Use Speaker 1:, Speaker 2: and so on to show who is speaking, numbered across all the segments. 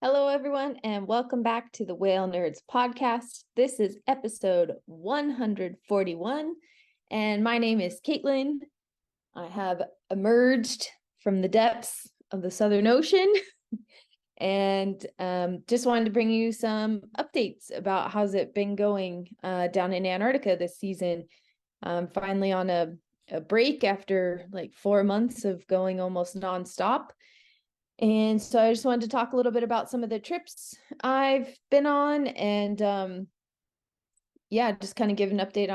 Speaker 1: Hello, everyone, and welcome back to the Whalenerds podcast. This is episode 141, and my name is Katlyn. I have emerged from the depths of the Southern Ocean and just wanted to bring you some updates about how's it been going down in Antarctica this season. Finally on a break after like 4 months of going almost nonstop. And so I just wanted to talk a little bit about some of the trips I've been on and just kind of give an update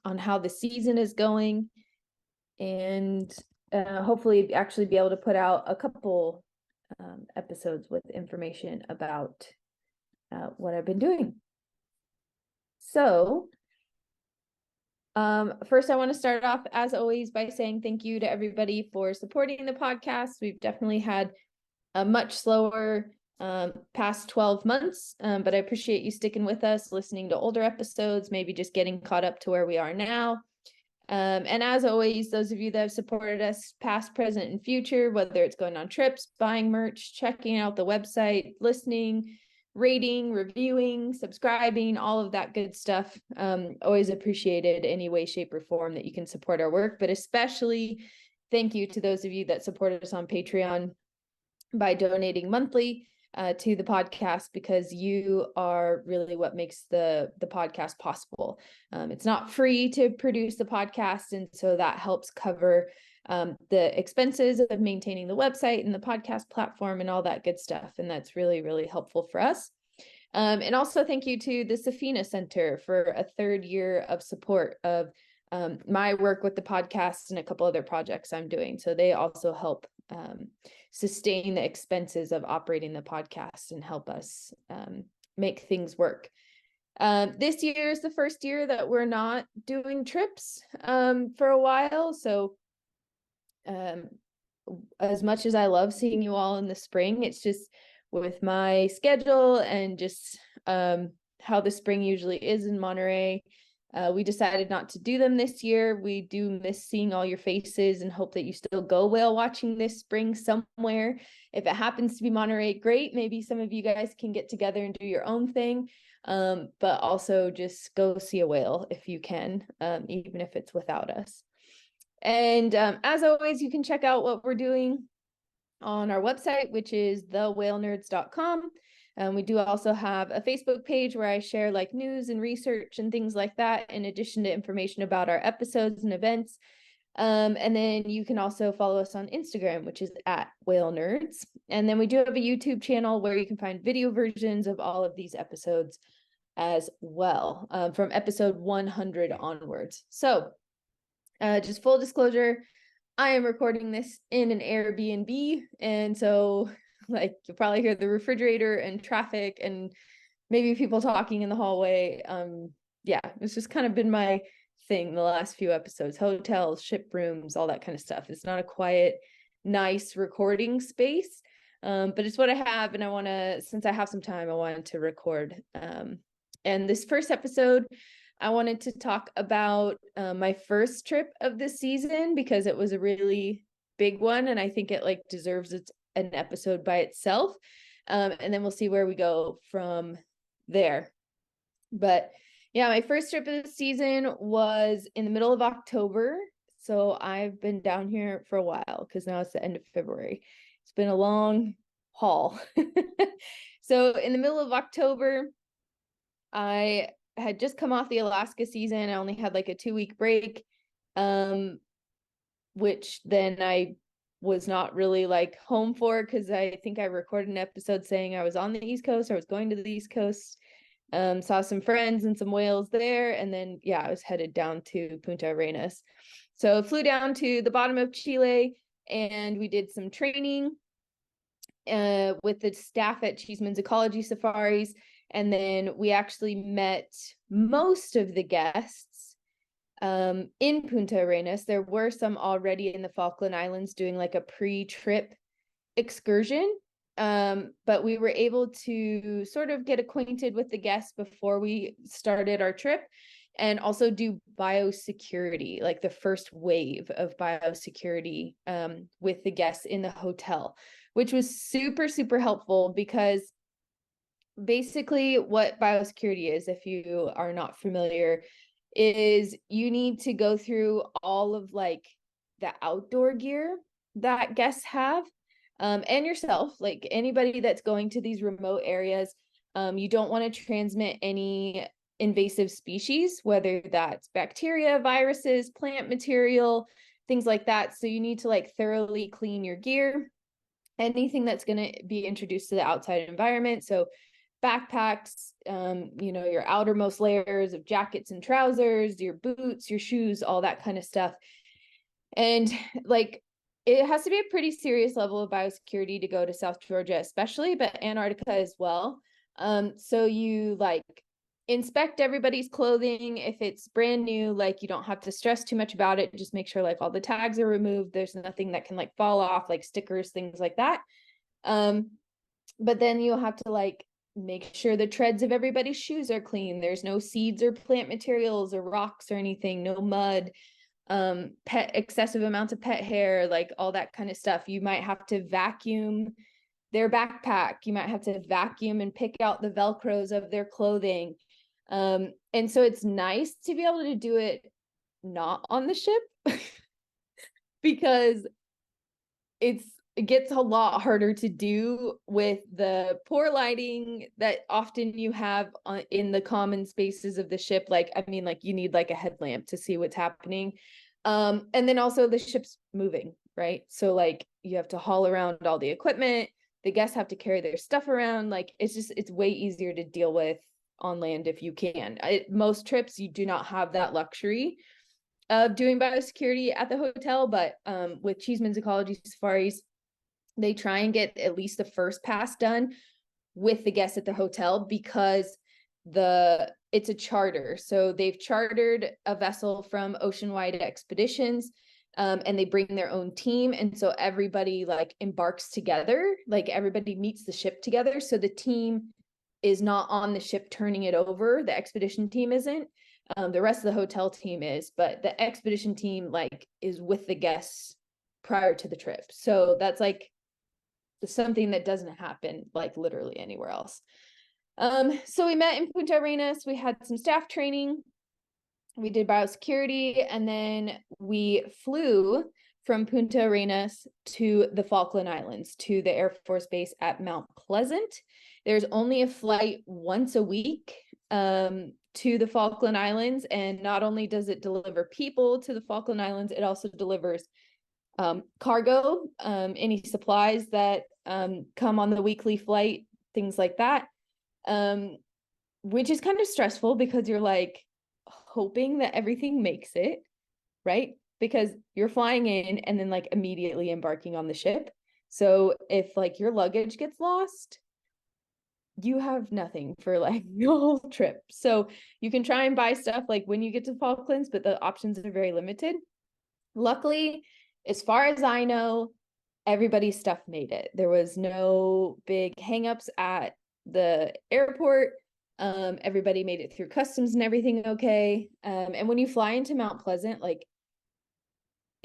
Speaker 1: on how the season is going and hopefully actually be able to put out a couple episodes with information about what I've been doing. So first I want to start off as always by saying thank you to everybody for supporting the podcast. We've definitely had a much slower past 12 months, but I appreciate you sticking with us, listening to older episodes, maybe just getting caught up to where we are now. And as always, those of you that have supported us past, present, and future, whether it's going on trips, buying merch, checking out the website, listening, rating, reviewing, subscribing, all of that good stuff, always appreciated any way, shape, or form that you can support our work. But especially thank you to those of you that supported us on Patreon by donating monthly to the podcast, because you are really what makes the podcast possible. It's not free to produce the podcast, and so that helps cover the expenses of maintaining the website and the podcast platform and all that good stuff, and that's really, really helpful for us. And also thank you to the Safina Center for a third year of support of my work with the podcast and a couple other projects I'm doing. So they also help sustain the expenses of operating the podcast and help us make things work. This year is the first year that we're not doing trips for a while. So as much as I love seeing you all in the spring, it's just with my schedule and just how the spring usually is in Monterey. We decided not to do them this year. We do miss seeing all your faces and hope that you still go whale watching this spring somewhere. If it happens to be Monterey, great. Maybe some of you guys can get together and do your own thing. But also just go see a whale if you can, even if it's without us. And as always, you can check out what we're doing on our website, which is thewhalenerds.com. We do also have a Facebook page where I share like news and research and things like that, in addition to information about our episodes and events. And then you can also follow us on Instagram, which is @Whalenerds. And then we do have a YouTube channel where you can find video versions of all of these episodes as well, from episode 100 onwards. So just full disclosure, I am recording this in an Airbnb, and so like you'll probably hear the refrigerator and traffic and maybe people talking in the hallway. It's just kind of been my thing the last few episodes: hotels, ship rooms, all that kind of stuff. It's not a quiet, nice recording space, but it's what I have, and I want to, since I have some time, I wanted to record. And this first episode, I wanted to talk about my first trip of the season, because it was a really big one, and I think it like deserves an episode by itself. And then we'll see where we go from there. But yeah, my first trip of the season was in the middle of October. So I've been down here for a while, because now it's the end of February. It's been a long haul. So in the middle of October, I had just come off the Alaska season. I only had like a 2-week break, which then I was not really like home for, because I think I recorded an episode saying I was on the East Coast, I was going to the East Coast, saw some friends and some whales there, and then I was headed down to Punta Arenas. So I flew down to the bottom of Chile, and we did some training with the staff at Cheeseman's Ecology Safaris, and then we actually met most of the guests in Punta Arenas. There were some already in the Falkland Islands doing like a pre-trip excursion, but we were able to sort of get acquainted with the guests before we started our trip, and also do biosecurity, like the first wave of biosecurity with the guests in the hotel, which was super, super helpful, because Basically, what biosecurity is, if you are not familiar, is you need to go through all of like the outdoor gear that guests have, and yourself, like anybody that's going to these remote areas. You don't want to transmit any invasive species, whether that's bacteria, viruses, plant material, things like that. So you need to like thoroughly clean your gear, anything that's going to be introduced to the outside environment. So backpacks, your outermost layers of jackets and trousers, your boots, your shoes, all that kind of stuff. And like, it has to be a pretty serious level of biosecurity to go to South Georgia, especially, but Antarctica as well. So you like inspect everybody's clothing. If it's brand new, like you don't have to stress too much about it. Just make sure like all the tags are removed. There's nothing that can like fall off, like stickers, things like that. But then you'll have to like make sure the treads of everybody's shoes are clean. There's no seeds or plant materials or rocks or anything, no mud, excessive amounts of pet hair, like all that kind of stuff. You might have to vacuum their backpack. You might have to vacuum and pick out the Velcros of their clothing. And so it's nice to be able to do it not on the ship because it gets a lot harder to do with the poor lighting that often you have in the common spaces of the ship. Like, I mean, like you need like a headlamp to see what's happening. And then also the ship's moving, right? So like you have to haul around all the equipment. The guests have to carry their stuff around. Like it's way easier to deal with on land if you can. Most trips, you do not have that luxury of doing biosecurity at the hotel, but with Cheeseman's Ecology Safaris, they try and get at least the first pass done with the guests at the hotel because it's a charter. So they've chartered a vessel from Ocean Wide Expeditions, and they bring their own team. And so everybody like embarks together, like everybody meets the ship together. So the team is not on the ship turning it over. The expedition team isn't. The rest of the hotel team is, but the expedition team like is with the guests prior to the trip. So that's like something that doesn't happen like literally anywhere else. So we met in Punta Arenas. We had some staff training. We did biosecurity, and then we flew from Punta Arenas to the Falkland Islands, to the Air Force Base at Mount Pleasant. There's only a flight once a week to the Falkland Islands, and not only does it deliver people to the Falkland Islands, it also delivers cargo, any supplies that come on the weekly flight, things like that, which is kind of stressful because you're like hoping that everything makes it, right? Because you're flying in and then like immediately embarking on the ship. So if like your luggage gets lost, you have nothing for like the whole trip. So you can try and buy stuff like when you get to Falklands, but the options are very limited. Luckily, as far as I know, everybody's stuff made it. There was no big hangups at the airport. Everybody made it through customs and everything okay. And when you fly into Mount Pleasant, like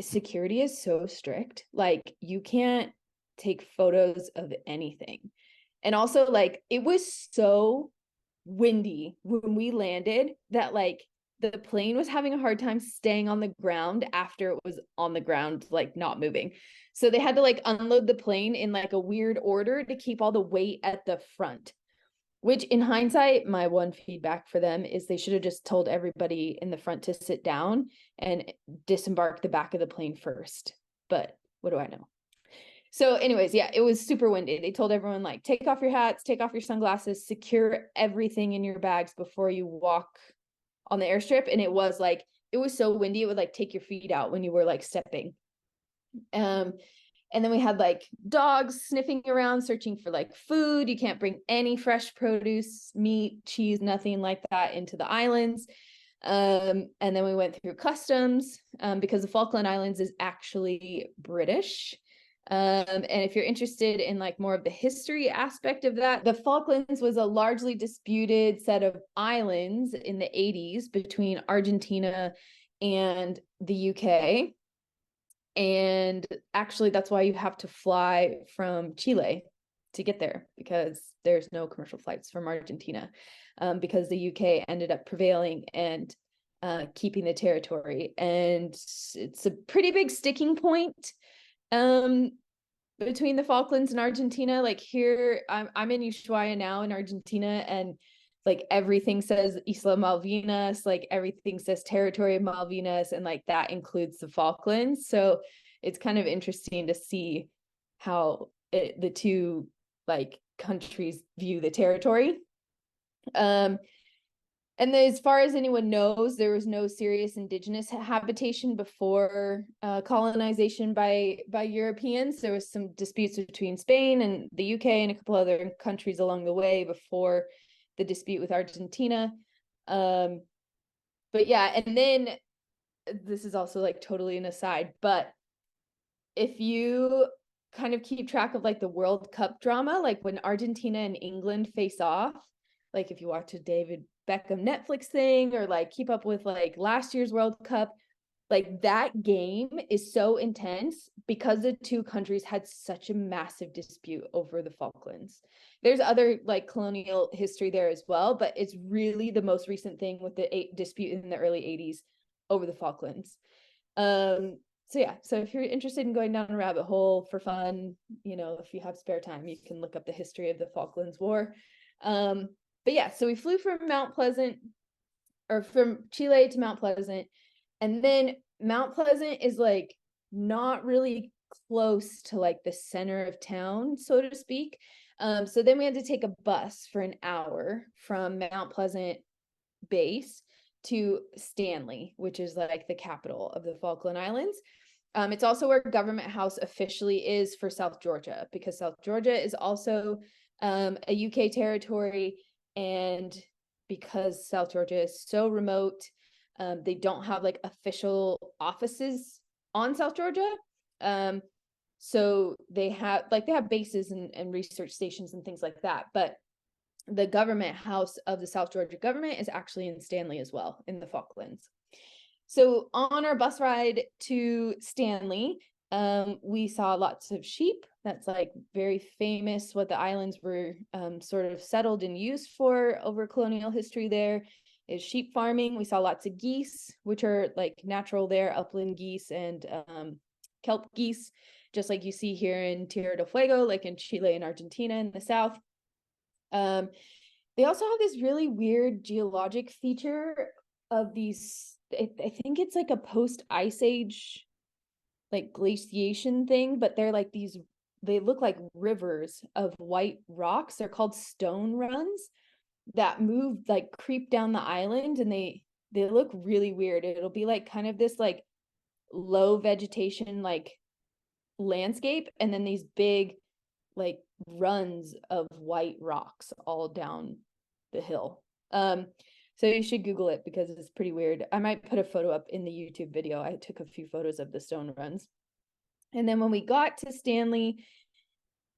Speaker 1: security is so strict. Like you can't take photos of anything. And also like it was so windy when we landed that like the plane was having a hard time staying on the ground after it was on the ground, like not moving. So they had to like unload the plane in like a weird order to keep all the weight at the front, which in hindsight, my one feedback for them is they should have just told everybody in the front to sit down and disembark the back of the plane first. But what do I know? So anyways, yeah, it was super windy. They told everyone like, take off your hats, take off your sunglasses, secure everything in your bags before you walk on the airstrip. And it was so windy, it would like take your feet out when you were like stepping. And then we had like dogs sniffing around, searching for like food. You can't bring any fresh produce, meat, cheese, nothing like that into the islands. And then we went through customs because the Falkland Islands is actually British. And if you're interested in like more of the history aspect of that, the Falklands was a largely disputed set of islands in the 80s between Argentina and the UK. And actually, that's why you have to fly from Chile to get there because there's no commercial flights from Argentina, because the UK ended up prevailing and keeping the territory. And it's a pretty big sticking point between the Falklands and Argentina. Like here, I'm in Ushuaia now in Argentina, and like everything says Isla Malvinas, like everything says territory of Malvinas, and like that includes the Falklands. So it's kind of interesting to see how the two like countries view the territory. And as far as anyone knows, there was no serious indigenous habitation before colonization by Europeans. There was some disputes between Spain and the UK and a couple other countries along the way before the dispute with Argentina. But yeah, and then this is also like totally an aside, but if you kind of keep track of like the World Cup drama, like when Argentina and England face off, like if you watch a David Beckham Netflix thing or like keep up with like last year's World Cup, like that game is so intense because the two countries had such a massive dispute over the Falklands. There's other like colonial history there as well, but it's really the most recent thing with the dispute in the early 80s over the Falklands. So yeah, so if you're interested in going down a rabbit hole for fun, you know, if you have spare time, you can look up the history of the Falklands War. But yeah, so we flew from Mount Pleasant, or from Chile to Mount Pleasant, and then Mount Pleasant is like not really close to like the center of town, so to speak. So then we had to take a bus for an hour from Mount Pleasant base to Stanley, which is like the capital of the Falkland Islands. It's also where Government House officially is for South Georgia, because South Georgia is also a UK territory, and because South Georgia is so remote, they don't have like official offices on South Georgia. So they have bases and research stations and things like that, but the Government House of the South Georgia government is actually in Stanley as well, in the Falklands. So on our bus ride to Stanley, we saw lots of sheep. That's like very famous, what the islands were sort of settled and used for over colonial history there is sheep farming. We saw lots of geese, which are like natural there, upland geese and kelp geese, just like you see here in Tierra del Fuego, like in Chile and Argentina in the south. They also have this really weird geologic feature of these, I think it's like a post-ice age like glaciation thing, but they're like these, they look like rivers of white rocks. They're called stone runs that move, like creep down the island, and they look really weird. It'll be like kind of this like low vegetation like landscape, and then these big like runs of white rocks all down the hill. So you should Google it because it's pretty weird. I might put a photo up in the YouTube video. I took a few photos of the stone runs. And then when we got to Stanley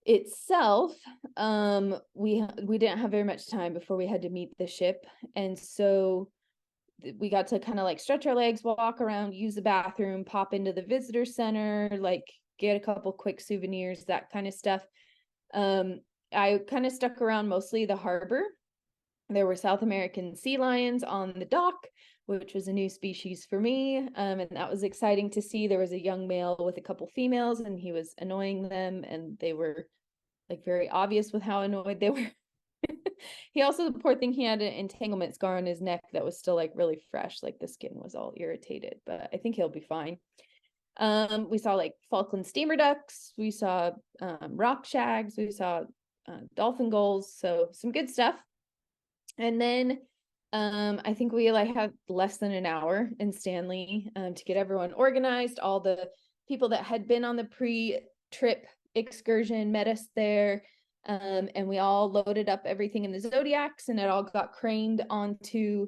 Speaker 1: itself, we didn't have very much time before we had to meet the ship. And so we got to kind of like stretch our legs, walk around, use the bathroom, pop into the visitor center, like get a couple quick souvenirs, that kind of stuff. I kind of stuck around mostly the harbor. There were South American sea lions on the dock, which was a new species for me. And that was exciting to see. There was a young male with a couple females, and he was annoying them, and they were like very obvious with how annoyed they were. He also, the poor thing, he had an entanglement scar on his neck that was still like really fresh, like the skin was all irritated, but I think he'll be fine. We saw like Falkland steamer ducks, we saw rock shags, we saw dolphin gulls, so some good stuff. And then I think we like had less than an hour in Stanley to get everyone organized. All the people that had been on the pre-trip excursion met us there, and we all loaded up everything in the Zodiacs, and it all got craned onto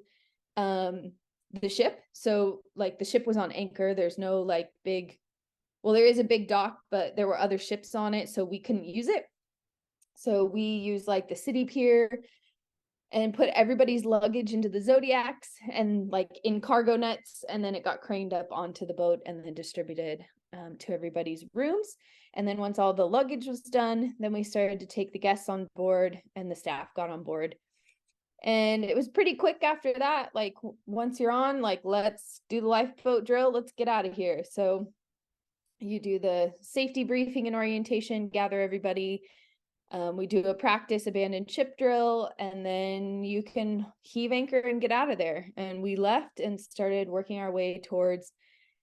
Speaker 1: the ship. So like the ship was on anchor. There's no like big, well, there is a big dock, but there were other ships on it, so we couldn't use it. So we used like the city pier and put everybody's luggage into the Zodiacs and like in cargo nets, and then it got craned up onto the boat and then distributed to everybody's rooms. And then once all the luggage was done, then we started to take the guests on board and the staff got on board. And it was pretty quick after that. Like once you're on, like, let's do the lifeboat drill, let's get out of here. So you do the safety briefing and orientation, gather everybody. We do a practice abandoned ship drill, and then you can heave anchor and get out of there. And we left and started working our way towards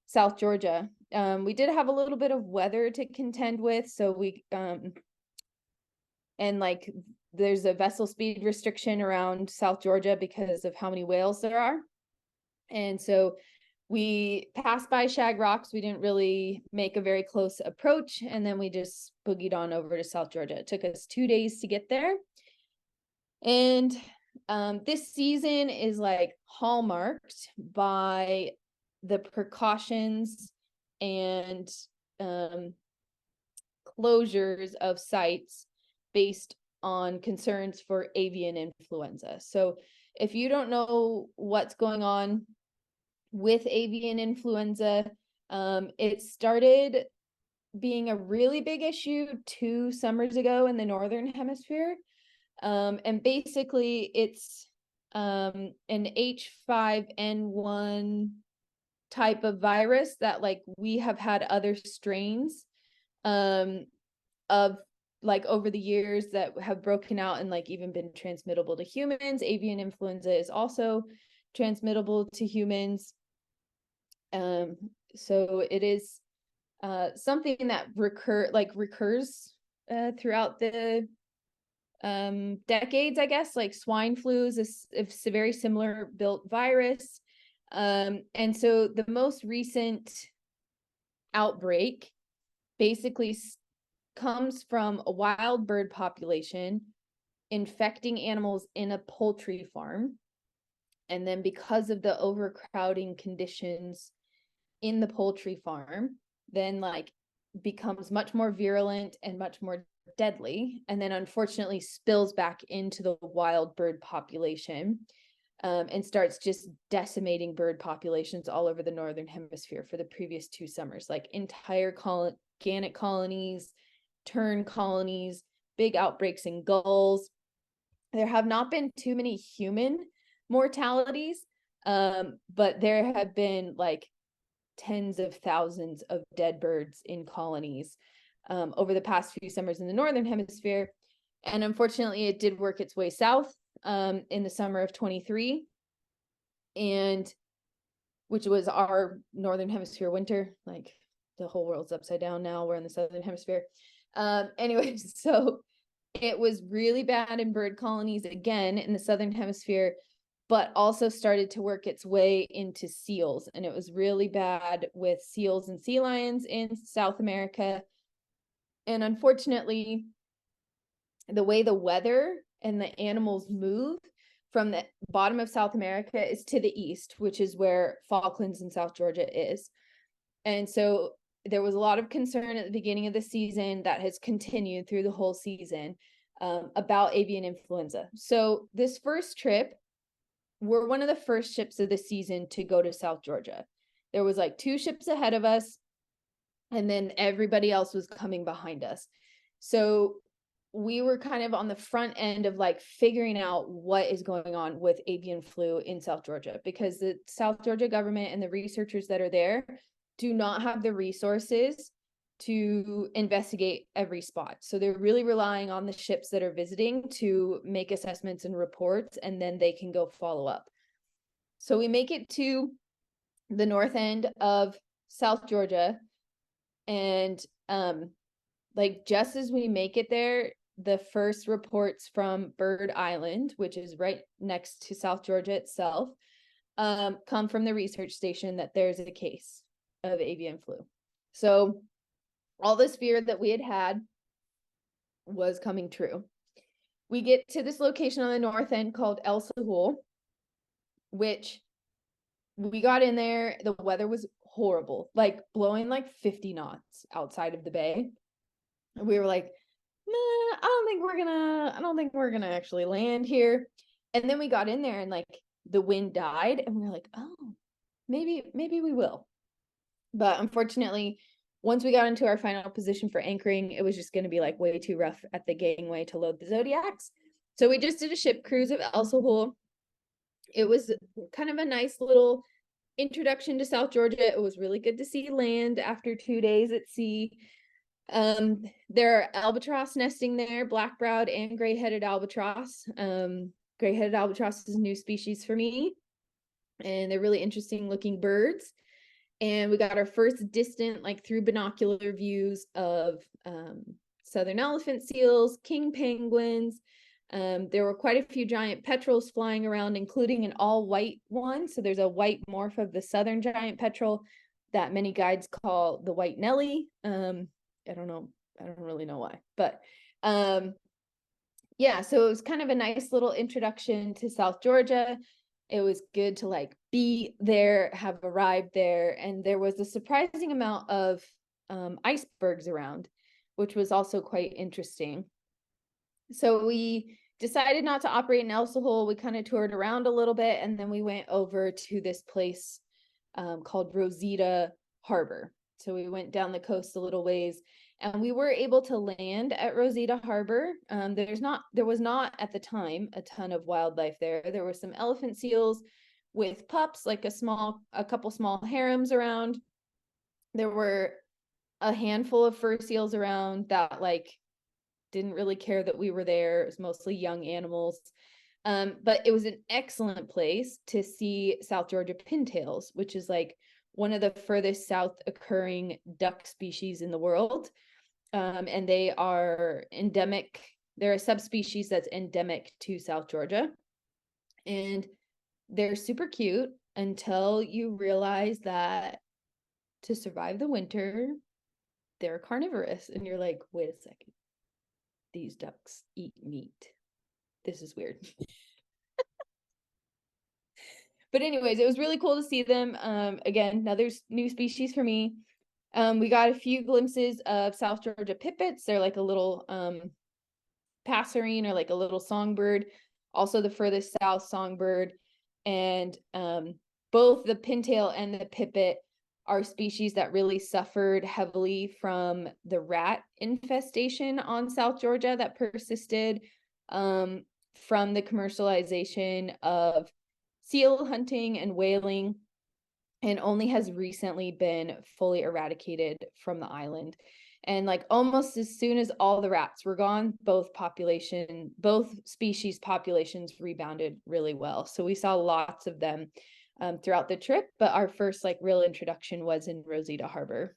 Speaker 1: South Georgia. We did have a little bit of weather to contend with. So there's a vessel speed restriction around South Georgia because of how many whales there are. And so we passed by Shag Rocks. We didn't really make a very close approach. And then we just boogied on over to South Georgia. It took us 2 days to get there. And this season is like hallmarked by the precautions and closures of sites based on concerns for avian influenza. So if you don't know what's going on with avian influenza, it started being a really big issue 2 summers ago in the Northern Hemisphere. And basically it's an H5N1 type of virus that like we have had other strains of like over the years that have broken out and like even been transmittable to humans. Avian influenza is also transmittable to humans. So it is something that recurs throughout the decades, I guess. Like swine flu is a very similar built virus. And so the most recent outbreak basically comes from a wild bird population infecting animals in a poultry farm. And then because of the overcrowding conditions in the poultry farm, then like becomes much more virulent and much more deadly. And then unfortunately spills back into the wild bird population, and starts just decimating bird populations all over the Northern Hemisphere for the previous 2 summers, like entire gannet colonies, tern colonies, big outbreaks in gulls. There have not been too many human mortalities, but there have been like tens of thousands of dead birds in colonies over the past few summers in the Northern Hemisphere. And unfortunately, it did work its way south in the summer of 23, and which was our Northern Hemisphere winter. Like the whole world's upside down now. We're in the Southern Hemisphere. Anyways, so it was really bad in bird colonies again in the Southern Hemisphere, but also started to work its way into seals. And it was really bad with seals and sea lions in South America. And unfortunately, the way the weather and the animals move from the bottom of South America is to the east, which is where Falklands and South Georgia is. And so there was a lot of concern at the beginning of the season that has continued through the whole season about avian influenza. So this first trip, we're one of the first ships of the season to go to South Georgia. There was like 2 ships ahead of us, and then everybody else was coming behind us. So we were kind of on the front end of like figuring out what is going on with avian flu in South Georgia, because the South Georgia government and the researchers that are there do not have the resources to investigate every spot. So they're really relying on the ships that are visiting to make assessments and reports, and then they can go follow up. So we make it to the north end of South Georgia, and like just as we make it there, the first reports from Bird Island, which is right next to South Georgia itself, come from the research station that there's a case of avian flu. So all this fear that we had was coming true. We get to this location on the north end called El Sahul, which we got in there. The weather was horrible, like blowing like 50 knots outside of the bay. And we were like, nah, I don't think we're gonna actually land here. And then we got in there and like the wind died, and we were like, oh, maybe we will. But unfortunately, once we got into our final position for anchoring, it was just going to be like way too rough at the gangway to load the Zodiacs. So we just did a ship cruise of El Sahul. It was kind of a nice little introduction to South Georgia. It was really good to see land after 2 days at sea. There are albatross nesting there, black-browed and gray-headed albatross. Gray-headed albatross is a new species for me, and they're really interesting looking birds. And we got our first distant, like through binocular views of southern elephant seals, king penguins. There were quite a few giant petrels flying around, including an all-white one. So there's a white morph of the southern giant petrel that many guides call the white Nelly. I don't really know why, but yeah, so it was kind of a nice little introduction to South Georgia. It was good to like be there, have arrived there, and there was a surprising amount of icebergs around, which was also quite interesting. So we decided not to operate in El Sahul. We kind of toured around a little bit, and then we went over to this place called Rosita Harbor. So we went down the coast a little ways, and we were able to land at Rosita Harbor. There was not at the time a ton of wildlife there. There were some elephant seals with pups, like a couple small harems around. There were a handful of fur seals around that like didn't really care that we were there. It was mostly young animals. But it was an excellent place to see South Georgia pintails, which is like one of the furthest south occurring duck species in the world. And they are endemic. They're a subspecies that's endemic to South Georgia. And they're super cute until you realize that to survive the winter, they're carnivorous. And you're like, wait a second. These ducks eat meat. This is weird. But anyways, it was really cool to see them. Again, another new species for me. We got a few glimpses of South Georgia pipits. They're like a little passerine or like a little songbird. Also the furthest south songbird. And both the pintail and the pipit are species that really suffered heavily from the rat infestation on South Georgia that persisted from the commercialization of seal hunting and whaling, and only has recently been fully eradicated from the island. And like almost as soon as all the rats were gone, both species populations rebounded really well. So we saw lots of them throughout the trip, but our first like real introduction was in Rosita Harbor.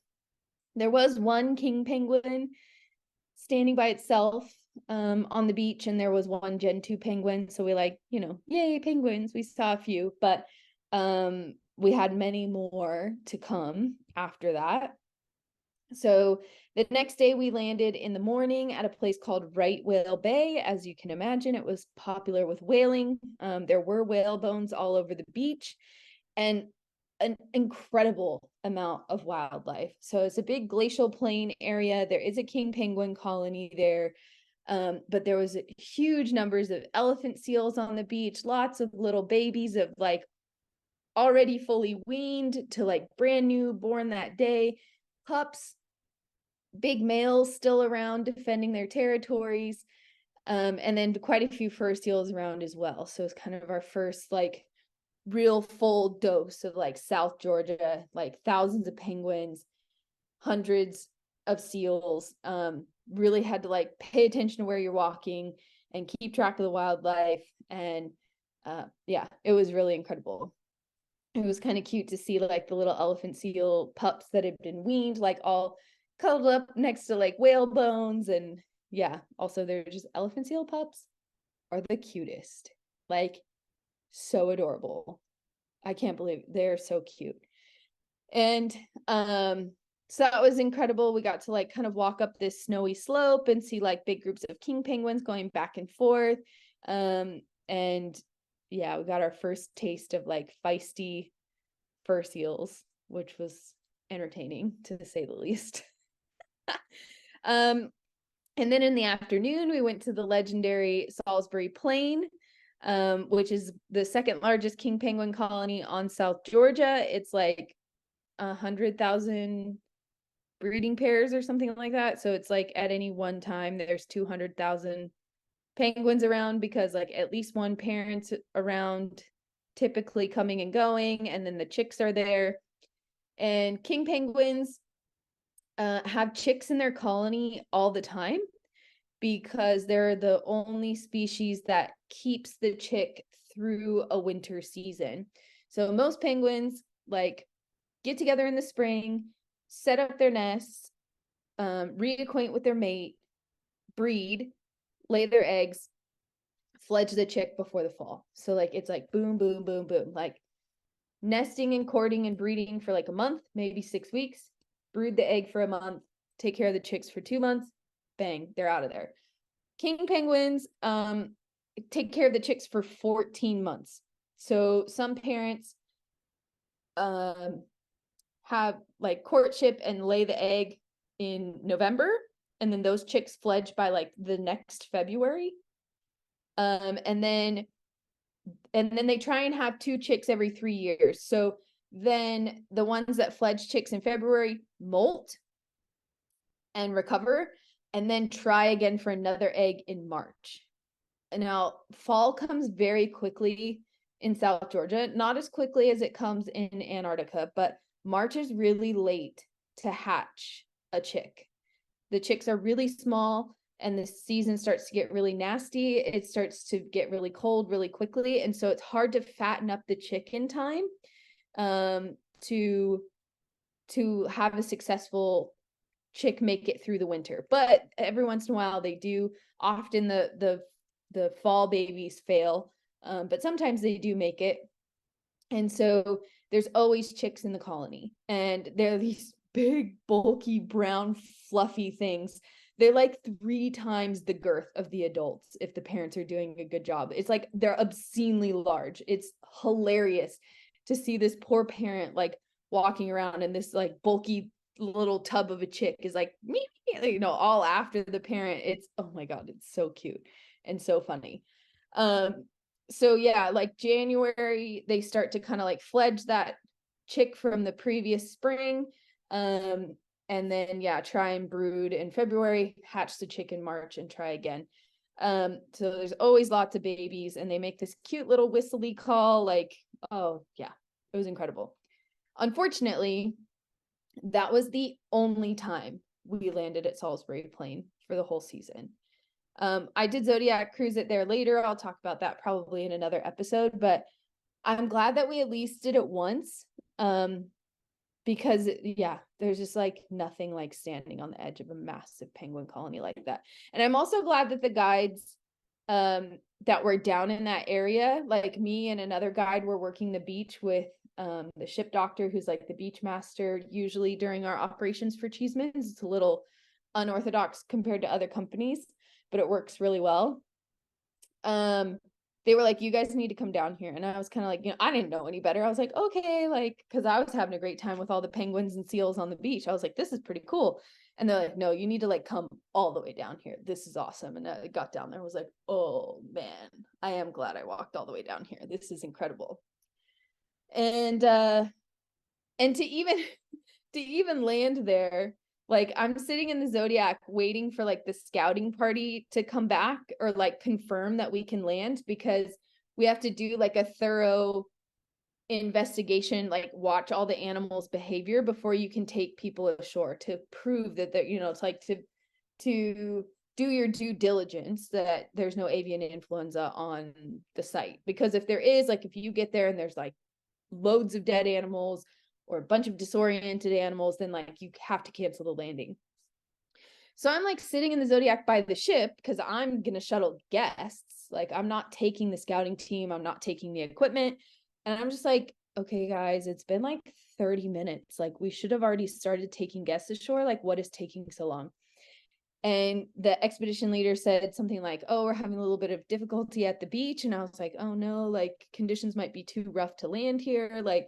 Speaker 1: There was one king penguin standing by itself on the beach, and there was one Gen 2 penguin. So we like, yay, penguins. We saw a few, but we had many more to come after that. So the next day we landed in the morning at a place called Right Whale Bay. As you can imagine, it was popular with whaling. There were whale bones all over the beach and an incredible amount of wildlife. So it's a big glacial plain area. There is a king penguin colony there. But there was huge numbers of elephant seals on the beach, lots of little babies of like already fully weaned to like brand new born that day, pups, big males still around defending their territories, and then quite a few fur seals around as well. So it's kind of our first like real full dose of like South Georgia, like thousands of penguins, hundreds of seals. Really had to like pay attention to where you're walking and keep track of the wildlife. And yeah, it was really incredible. It was kind of cute to see like the little elephant seal pups that had been weaned, like all cuddled up next to like whale bones. And yeah, also they're just elephant seal pups are the cutest, like so adorable. I can't believe they're so cute. And so that was incredible. We got to like kind of walk up this snowy slope and see like big groups of king penguins going back and forth. And yeah, we got our first taste of like feisty fur seals, which was entertaining to say the least. And then in the afternoon, we went to the legendary Salisbury Plain, which is the second largest king penguin colony on South Georgia. It's like 100,000 breeding pairs or something like that. So it's like at any one time there's 200,000 penguins around, because like at least one parent's around, typically coming and going, and then the chicks are there. And king penguins have chicks in their colony all the time, because they're the only species that keeps the chick through a winter season. So most penguins like get together in the spring, set up their nests, reacquaint with their mate, breed, lay their eggs, fledge the chick before the fall. So like it's like boom, boom, boom, boom, like nesting and courting and breeding for like a month, maybe 6 weeks, brood the egg for a month, take care of the chicks for 2 months, bang, they're out of there. King penguins take care of the chicks for 14 months. So some parents have like courtship and lay the egg in November, and then those chicks fledge by like the next February. And then they try and have 2 chicks every 3 years. So then the ones that fledge chicks in February molt and recover, and then try again for another egg in March. Now, fall comes very quickly in South Georgia, not as quickly as it comes in Antarctica, but March is really late to hatch a chick. The chicks are really small, and the season starts to get really nasty. It starts to get really cold really quickly. And so it's hard to fatten up the chick in time to have a successful chick make it through the winter. But every once in a while they do. Often the fall babies fail, but sometimes they do make it. And so there's always chicks in the colony, and they're these big, bulky, brown, fluffy things. They're like 3 times the girth of the adults if the parents are doing a good job. It's like they're obscenely large. It's hilarious to see this poor parent like walking around, and this like bulky little tub of a chick is like me, you know, all after the parent. It's, oh my God, it's so cute and so funny. So yeah, like January, they start to kind of like fledge that chick from the previous spring. And then yeah, try and brood in February, hatch the chick in March, and try again. So there's always lots of babies, and they make this cute little whistly call, like, oh yeah, it was incredible. Unfortunately, that was the only time we landed at Salisbury Plain for the whole season. I did Zodiac cruise it there later. I'll talk about that probably in another episode, but I'm glad that we at least did it once. Because yeah, there's just like nothing like standing on the edge of a massive penguin colony like that. And I'm also glad that the guides that were down in that area, like me and another guide, were working the beach with the ship doctor, who's like the beach master usually during our operations for Cheesemans. It's a little unorthodox compared to other companies, but it works really well. They were like, you guys need to come down here. And I was kind of like, you know, I didn't know any better. I was like, okay, like, because I was having a great time with all the penguins and seals on the beach. I was like, this is pretty cool. And they're like, no, you need to like come all the way down here. This is awesome. And I got down there and was like, oh man, I am glad I walked all the way down here. This is incredible. And to even land there, like I'm sitting in the Zodiac waiting for like the scouting party to come back or like confirm that we can land, because we have to do like a thorough investigation, like watch all the animals' behavior before you can take people ashore, to prove that they're, you know, it's like to do your due diligence that there's no avian influenza on the site. Because if there is, like if you get there and there's like loads of dead animals or a bunch of disoriented animals, then like you have to cancel the landing. So I'm like sitting in the Zodiac by the ship because I'm going to shuttle guests. Like I'm not taking the scouting team. I'm not taking the equipment. And I'm just like, okay, guys, it's been like 30 minutes. Like we should have already started taking guests ashore. Like what is taking so long? And the expedition leader said something like, oh, we're having a little bit of difficulty at the beach. And I was like, oh no, like conditions might be too rough to land here. Like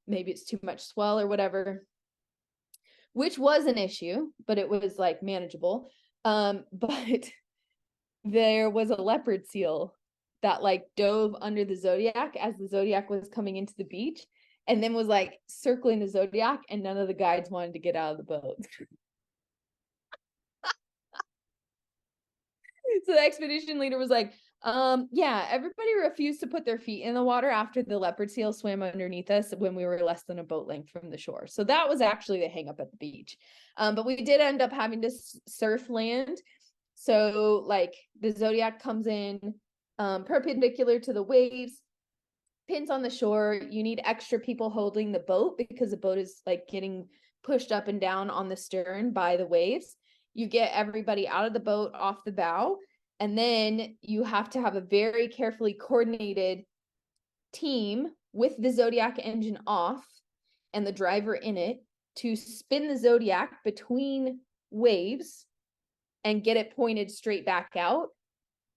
Speaker 1: maybe it's too much swell or whatever, which was an issue, but it was like manageable. But there was a leopard seal that like dove under the Zodiac as the Zodiac was coming into the beach. and then was like circling the Zodiac, and none of the guides wanted to get out of the boat. So the expedition leader was like, yeah, everybody refused to put their feet in the water after the leopard seal swam underneath us when we were less than a boat length from the shore. So that was actually the hang up at the beach. But we did end up having to surf land. So like the Zodiac comes in perpendicular to the waves, pins on the shore. You need extra people holding the boat because the boat is like getting pushed up and down on the stern by the waves. You get everybody out of the boat off the bow, and then you have to have a very carefully coordinated team with the Zodiac engine off and the driver in it to spin the Zodiac between waves and get it pointed straight back out,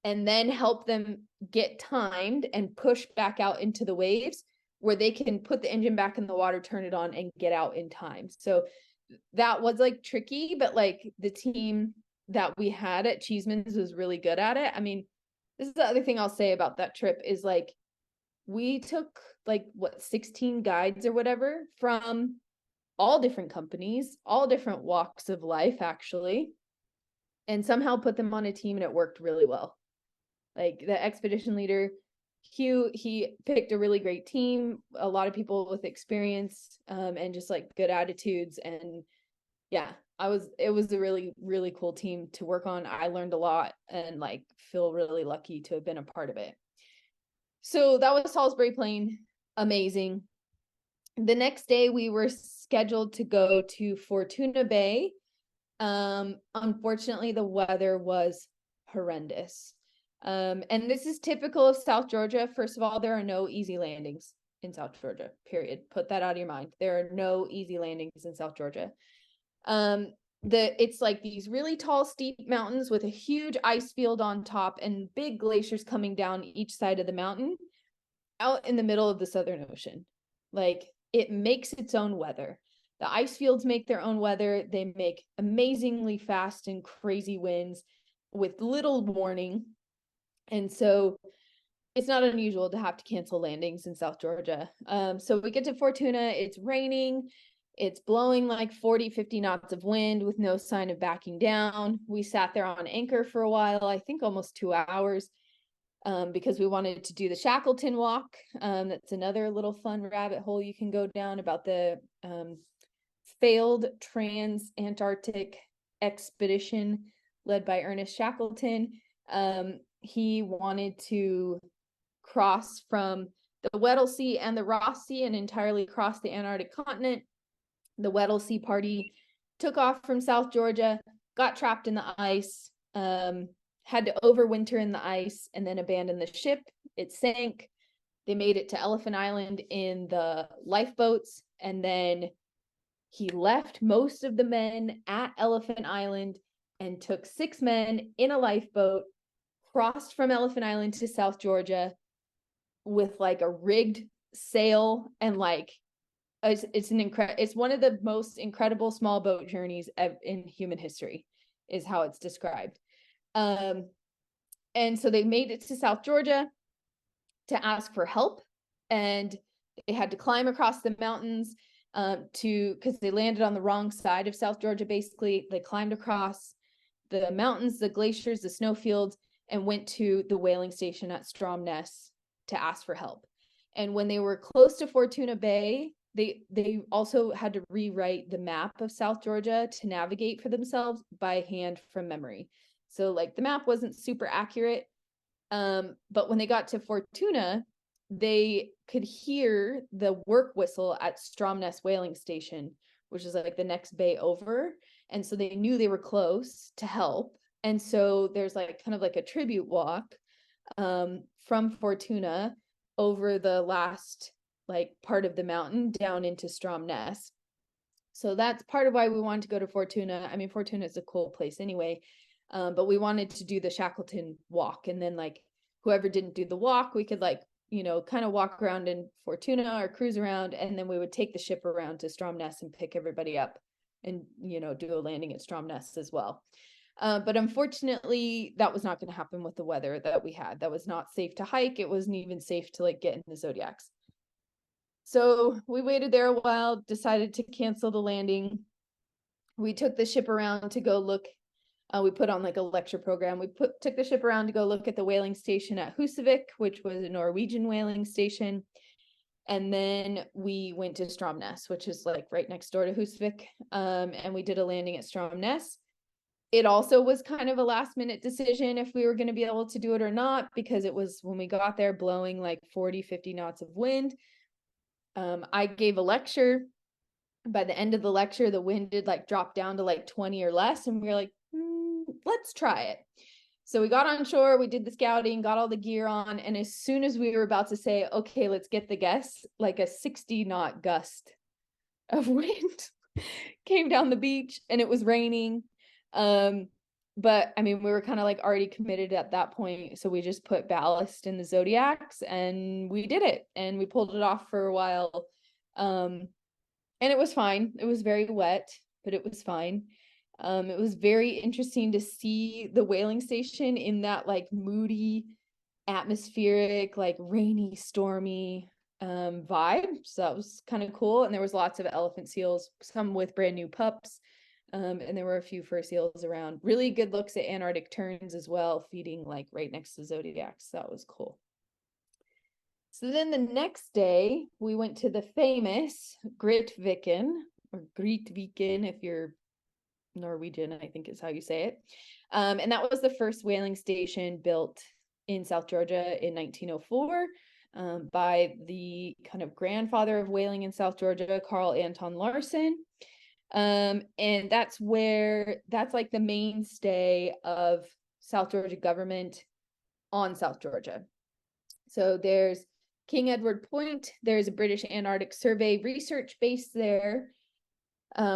Speaker 1: and then help them get timed and push back out into the waves where they can put the engine back in the water, turn it on, and get out in time. So that was like tricky, but like the team that we had at Cheeseman's was really good at it. I mean, this is the other thing I'll say about that trip is like we took like 16 guides or whatever from all different companies, all different walks of life actually, and somehow put them on a team, and it worked really well. Like the expedition leader, Hugh, he picked a really great team, a lot of people with experience, and just like good attitudes. And yeah, it was a really, really cool team to work on. I learned a lot and like feel really lucky to have been a part of it. So that was Salisbury Plain. Amazing. The next day we were scheduled to go to Fortuna Bay. Unfortunately, the weather was horrendous. And this is typical of South Georgia. First of all, there are no easy landings in South Georgia, period. Put that out of your mind. There are no easy landings in South Georgia. It's like these really tall, steep mountains with a huge ice field on top and big glaciers coming down each side of the mountain out in the middle of the Southern Ocean. Like it makes its own weather. The ice fields make their own weather. They make amazingly fast and crazy winds with little warning. And so it's not unusual to have to cancel landings in South Georgia. So we get to Fortuna, it's raining, it's blowing like 40, 50 knots of wind with no sign of backing down. We sat there on anchor for a while, I think almost 2 hours, because we wanted to do the Shackleton walk. That's another little fun rabbit hole you can go down about the failed trans-Antarctic expedition led by Ernest Shackleton. He wanted to cross from the Weddell Sea and the Ross Sea and entirely cross the Antarctic continent. The Weddell Sea party took off from South Georgia, got trapped in the ice, had to overwinter in the ice, and then abandon the ship. It sank. They made it to Elephant Island in the lifeboats, and then he left most of the men at Elephant Island and took 6 men in a lifeboat, crossed from Elephant Island to South Georgia with like a rigged sail, and like it's one of the most incredible small boat journeys in human history is how it's described. And so they made it to South Georgia to ask for help, and they had to climb across the mountains because they landed on the wrong side of South Georgia. Basically, they climbed across the mountains, the glaciers, the snowfields, and went to the whaling station at Stromness to ask for help. And when they were close to Fortuna Bay, they also had to rewrite the map of South Georgia to navigate for themselves by hand from memory. So like the map wasn't super accurate. But when they got to Fortuna, they could hear the work whistle at Stromness whaling station, which is like the next bay over. And so they knew they were close to help. And so there's like kind of like a tribute walk from Fortuna over the last like part of the mountain down into Stromness. So that's part of why we wanted to go to Fortuna. I mean, Fortuna is a cool place anyway, but we wanted to do the Shackleton walk. And then like whoever didn't do the walk, we could like, you know, kind of walk around in Fortuna or cruise around, and then we would take the ship around to Stromness and pick everybody up and, you know, do a landing at Stromness as well. But unfortunately, that was not going to happen with the weather that we had. That was not safe to hike. It wasn't even safe to like get in the Zodiacs. So we waited there a while, decided to cancel the landing. We took the ship around to go look. We put on like a lecture program. We took the ship around to go look at the whaling station at Husavik, which was a Norwegian whaling station. And then we went to Stromness, which is like right next door to Husavik. And we did a landing at Stromness. It also was kind of a last minute decision if we were going to be able to do it or not, because it was, when we got there, blowing like 40, 50 knots of wind. I gave a lecture. By the end of the lecture, the wind did like drop down to like 20 or less. And we were like, let's try it. So we got on shore, we did the scouting, got all the gear on. And as soon as we were about to say, okay, let's get the guests, like a 60 knot gust of wind came down the beach, and it was raining. But I mean, we were kind of like already committed at that point. So we just put ballast in the Zodiacs and we did it, and we pulled it off for a while. And it was fine. It was very wet, but it was fine. It was very interesting to see the whaling station in that like moody, atmospheric, like rainy, stormy vibe. So that was kind of cool. And there was lots of elephant seals, some with brand new pups. And there were a few fur seals around. Really good looks at Antarctic terns as well, feeding like right next to Zodiacs. So that was cool. So then the next day, we went to the famous Grytviken, or Grytviken if you're Norwegian, I think is how you say it. And that was the first whaling station built in South Georgia in 1904 by the kind of grandfather of whaling in South Georgia, Carl Anton Larsen. And that's like the mainstay of South Georgia government on South Georgia. So there's King Edward Point. There's a British Antarctic Survey research base there,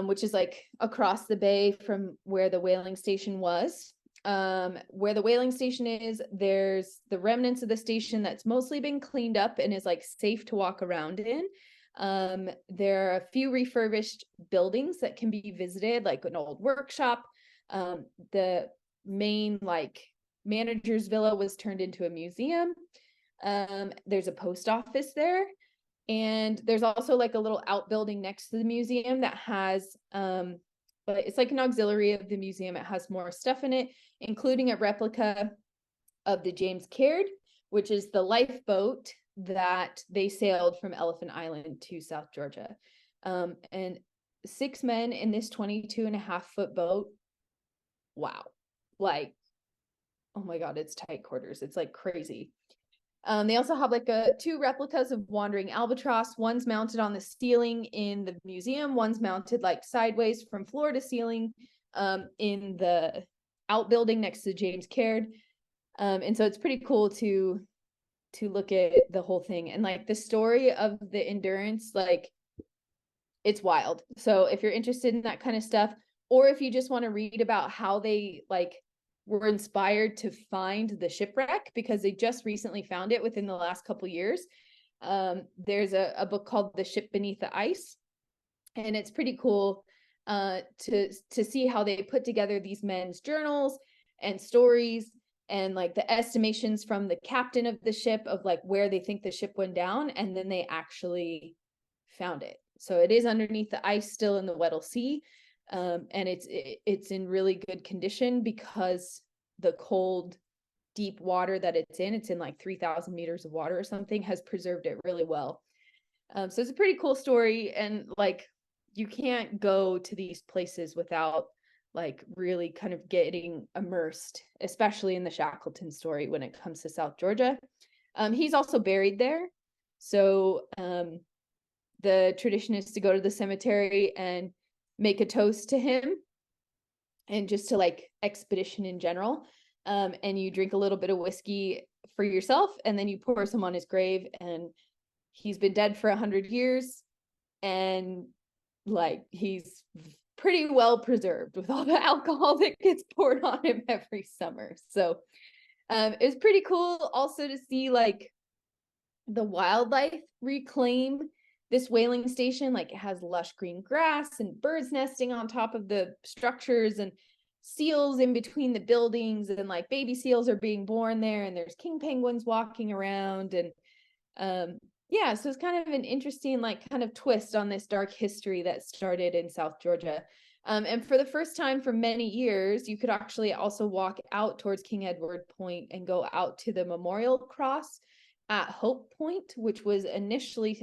Speaker 1: which is like across the bay from where the whaling station was. Where the whaling station is, there's the remnants of the station that's mostly been cleaned up and is like safe to walk around in. There are a few refurbished buildings that can be visited, like an old workshop. The main like manager's villa was turned into a museum. There's a post office there, and there's also like a little outbuilding next to the museum that has but it's like an auxiliary of the museum. It has more stuff in it, including a replica of the James Caird, which is the lifeboat that they sailed from Elephant Island to South Georgia. And 6 men in this 22.5-foot boat. Wow. Like, oh my God, it's tight quarters. It's like crazy. They also have like 2 replicas of Wandering Albatross. One's mounted on the ceiling in the museum. One's mounted like sideways from floor to ceiling in the outbuilding next to James Caird. And so it's pretty cool to look at the whole thing. And like the story of the Endurance, like it's wild. So if you're interested in that kind of stuff, or if you just want to read about how they like were inspired to find the shipwreck, because they just recently found it within the last couple years. There's a book called The Ship Beneath the Ice, and it's pretty cool to see how they put together these men's journals and stories, and like the estimations from the captain of the ship of like where they think the ship went down, and then they actually found it. So it is underneath the ice still in the Weddell Sea. And it's in really good condition because the cold, deep water that it's in like 3,000 meters of water or something, has preserved it really well. So it's a pretty cool story. And like, you can't go to these places without like really kind of getting immersed, especially in the Shackleton story when it comes to South Georgia. He's also buried there. So the tradition is to go to the cemetery and make a toast to him, and just to like expedition in general. And you drink a little bit of whiskey for yourself, and then you pour some on his grave. And he's been dead for 100 years, and like he's pretty well preserved with all the alcohol that gets poured on him every summer. So it's pretty cool also to see like the wildlife reclaim this whaling station. Like it has lush green grass and birds nesting on top of the structures, and seals in between the buildings, and like baby seals are being born there, and there's king penguins walking around. And Yeah, so it's kind of an interesting, like, kind of twist on this dark history that started in South Georgia. And for the first time for many years, you could actually also walk out towards King Edward Point and go out to the Memorial Cross at Hope Point, which was initially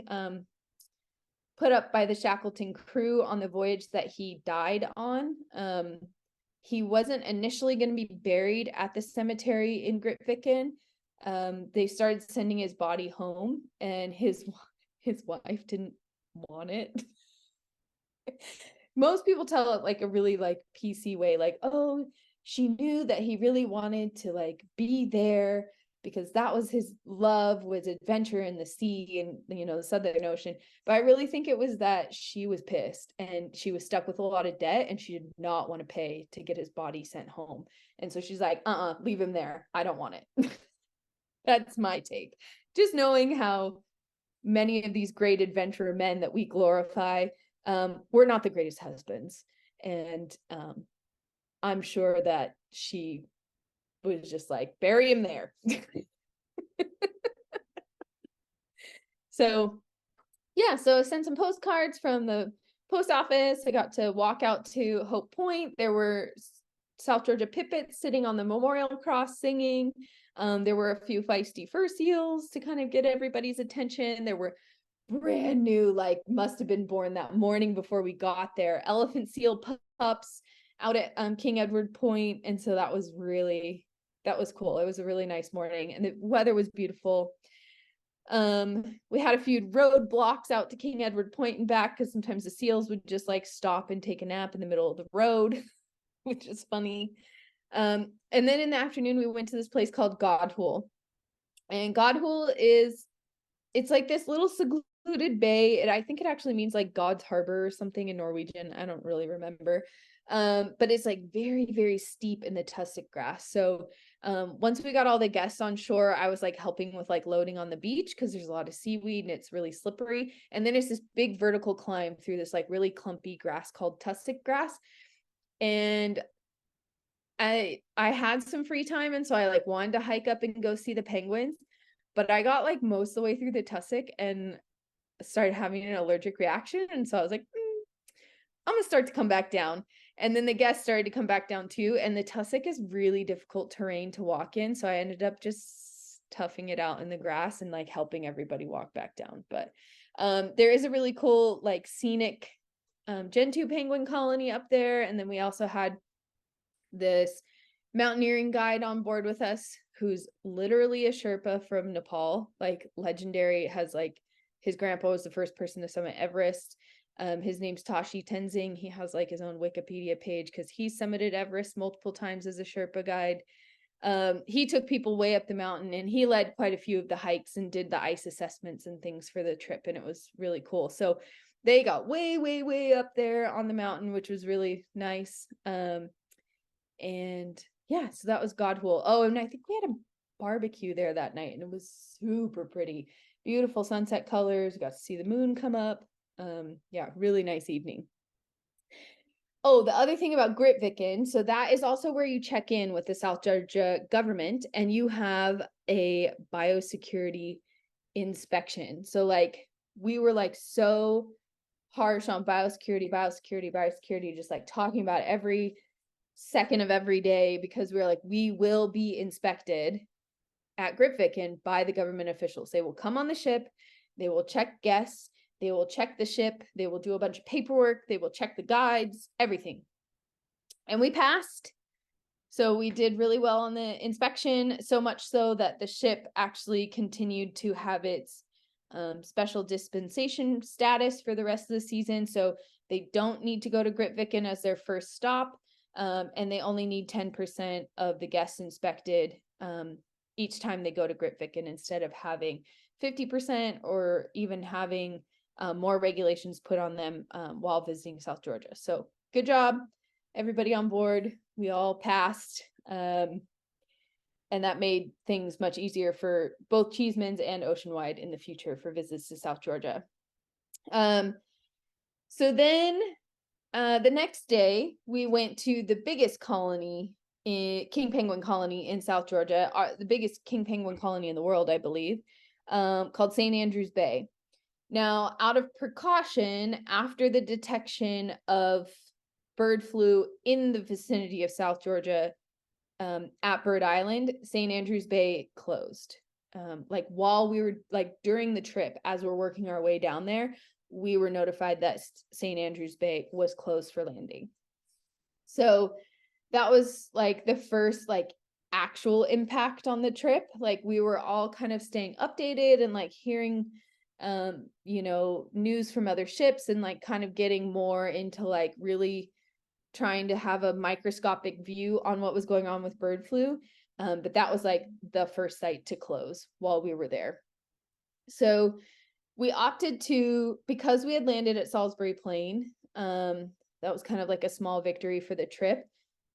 Speaker 1: put up by the Shackleton crew on the voyage that he died on. He wasn't initially going to be buried at the cemetery in Grytviken. They started sending his body home, and his wife didn't want it. Most people tell it like a really like PC way, like, oh, she knew that he really wanted to like be there because that was his love, was adventure in the sea and, you know, the Southern Ocean. But I really think it was that she was pissed and she was stuck with a lot of debt and she did not want to pay to get his body sent home. And so she's like, leave him there. I don't want it. That's my take. Just knowing how many of these great adventurer men that we glorify, we're not the greatest husbands. And I'm sure that she was just like, bury him there. So yeah, so I sent some postcards from the post office. I got to walk out to Hope Point. There were South Georgia pipits sitting on the Memorial Cross singing. There were a few feisty fur seals to kind of get everybody's attention. There were brand new, like must have been born that morning before we got there, elephant seal pups out at King Edward Point. And so that was cool. It was a really nice morning and the weather was beautiful. We had a few roadblocks out to King Edward Point and back because sometimes the seals would just like stop and take a nap in the middle of the road, which is funny. And then in the afternoon, we went to this place called Godhul. And Godhul it's like this little secluded bay. And I think it actually means like God's Harbor or something in Norwegian. I don't really remember. But it's like very, very steep in the tussock grass. So once we got all the guests on shore, I was like helping with like loading on the beach because there's a lot of seaweed and it's really slippery. And then it's this big vertical climb through this like really clumpy grass called tussock grass. And I had some free time, and so I like wanted to hike up and go see the penguins, but I got like most of the way through the tussock and started having an allergic reaction. And so I was like, I'm gonna start to come back down. And then the guests started to come back down too. And the tussock is really difficult terrain to walk in. So I ended up just toughing it out in the grass and like helping everybody walk back down. But there is a really cool, like scenic Gentoo penguin colony up there. And then we also had this mountaineering guide on board with us who's literally a Sherpa from Nepal, like legendary, has like his grandpa was the first person to summit Everest. His name's Tashi Tenzing. He has like his own Wikipedia page because he summited Everest multiple times as a Sherpa guide. He took people way up the mountain and he led quite a few of the hikes and did the ice assessments and things for the trip. And it was really cool. So they got way, way, way up there on the mountain, which was really nice. And yeah, so that was Godhul. Oh, and I think we had a barbecue there that night and it was super pretty. Beautiful sunset colors. We got to see the moon come up. Yeah, really nice evening. Oh, the other thing about Grytviken, so that is also where you check in with the South Georgia government and you have a biosecurity inspection. So like we were like so harsh on biosecurity, just like talking about every second of every day because we're like, we will be inspected at Grytviken by the government officials. They will come on the ship, they will check guests, they will check the ship, they will do a bunch of paperwork, they will check the guides, everything. And we passed. So we did really well on the inspection, so much so that the ship actually continued to have its special dispensation status for the rest of the season. So they don't need to go to Grytviken as their first stop. And they only need 10% of the guests inspected each time they go to Grytviken instead of having 50% or even having more regulations put on them while visiting South Georgia. So good job, everybody on board. We all passed. And that made things much easier for both Cheesemans and Oceanwide in the future for visits to South Georgia. So then the next day, we went to the biggest colony, King Penguin colony in South Georgia, the biggest king penguin colony in the world, I believe. called St. Andrews Bay. Now, out of precaution, after the detection of bird flu in the vicinity of South Georgia, at Bird Island, St. Andrews Bay closed. Like while we were like during the trip, as we're working our way down there, we were notified that St. Andrews Bay was closed for landing. So that was like the first like actual impact on the trip. Like we were all kind of staying updated and like hearing news from other ships and like kind of getting more into like really trying to have a microscopic view on what was going on with bird flu. But that was like the first site to close while we were there. So we opted to, because we had landed at Salisbury Plain, that was kind of like a small victory for the trip.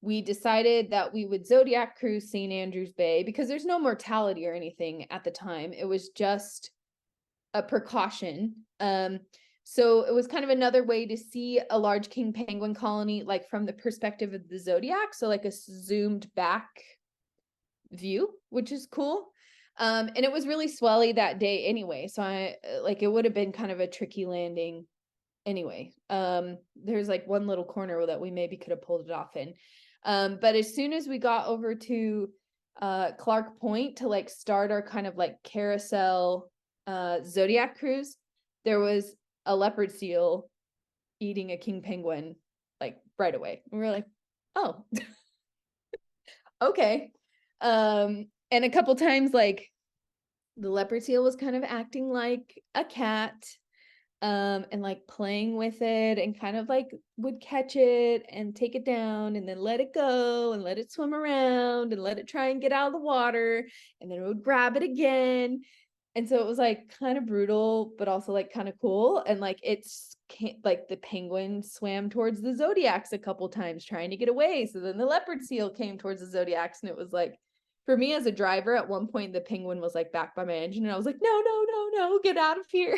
Speaker 1: We decided that we would Zodiac cruise St. Andrews Bay because there's no mortality or anything at the time. It was just a precaution. So it was kind of another way to see a large king penguin colony, like from the perspective of the Zodiac. So like a zoomed back view, which is cool. And it was really swelly that day anyway. So it would have been kind of a tricky landing anyway. There's like one little corner that we maybe could have pulled it off in. But as soon as we got over to Clark Point to like start our kind of like carousel Zodiac cruise, there was a leopard seal eating a king penguin like right away. We were like, oh, okay. And a couple times like the leopard seal was kind of acting like a cat, and like playing with it and kind of like would catch it and take it down and then let it go and let it swim around and let it try and get out of the water, and then it would grab it again. And so it was like kind of brutal, but also like kind of cool. And like like the penguin swam towards the Zodiacs a couple times trying to get away. So then the leopard seal came towards the Zodiacs, and it was like, for me as a driver, at one point the penguin was like back by my engine, and I was like, no, get out of here.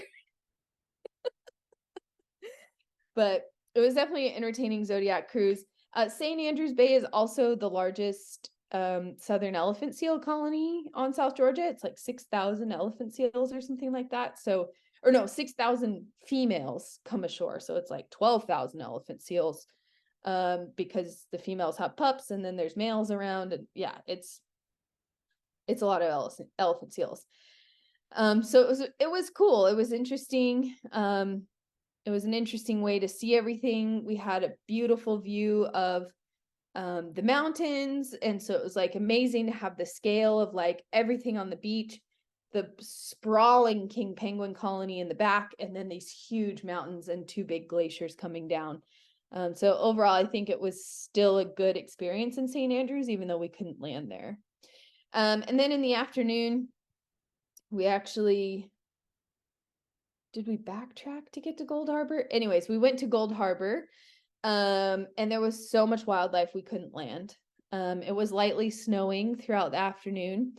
Speaker 1: But it was definitely an entertaining Zodiac cruise. St. Andrews Bay is also the largest southern elephant seal colony on South Georgia. It's like 6,000 elephant seals or something like that. So, or no, 6,000 females come ashore. So it's like 12,000 elephant seals, because the females have pups and then there's males around. And yeah, it's a lot of elephant seals. So it was cool. It was interesting. It was an interesting way to see everything. We had a beautiful view of the mountains. And so it was like amazing to have the scale of like everything on the beach, the sprawling king penguin colony in the back, and then these huge mountains and two big glaciers coming down. So overall, I think it was still a good experience in St. Andrews, even though we couldn't land there. And then in the afternoon, did we backtrack to get to Gold Harbor? Anyways, we went to Gold Harbor, and there was so much wildlife we couldn't land. It was lightly snowing throughout the afternoon.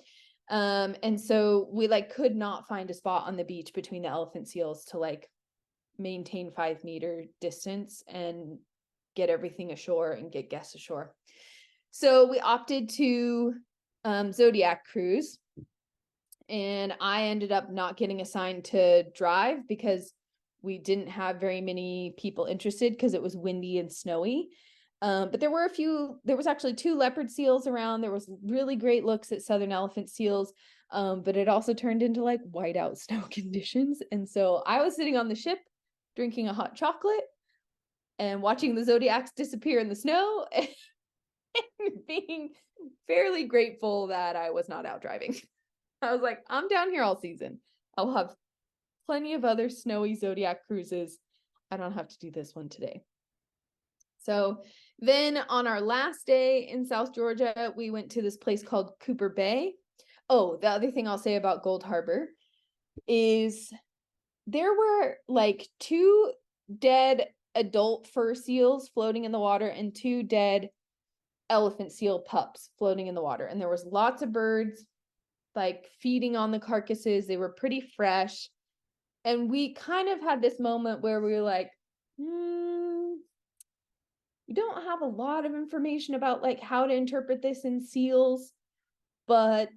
Speaker 1: And so we like could not find a spot on the beach between the elephant seals to like maintain 5-meter distance and get everything ashore and get guests ashore. So we opted to Zodiac cruise. And I ended up not getting assigned to drive because we didn't have very many people interested because it was windy and snowy. But there was actually 2 leopard seals around. There was really great looks at southern elephant seals, but it also turned into like whiteout snow conditions. And so I was sitting on the ship drinking a hot chocolate and watching the Zodiacs disappear in the snow and being fairly grateful that I was not out driving. I was like, I'm down here all season. I'll have plenty of other snowy Zodiac cruises. I don't have to do this one today. So then on our last day in South Georgia, we went to this place called Cooper Bay. Oh, the other thing I'll say about Gold Harbor is there were like 2 dead adult fur seals floating in the water and 2 dead elephant seal pups floating in the water. And there was lots of birds like feeding on the carcasses. They were pretty fresh. And we kind of had this moment where we were like, we don't have a lot of information about like how to interpret this in seals, but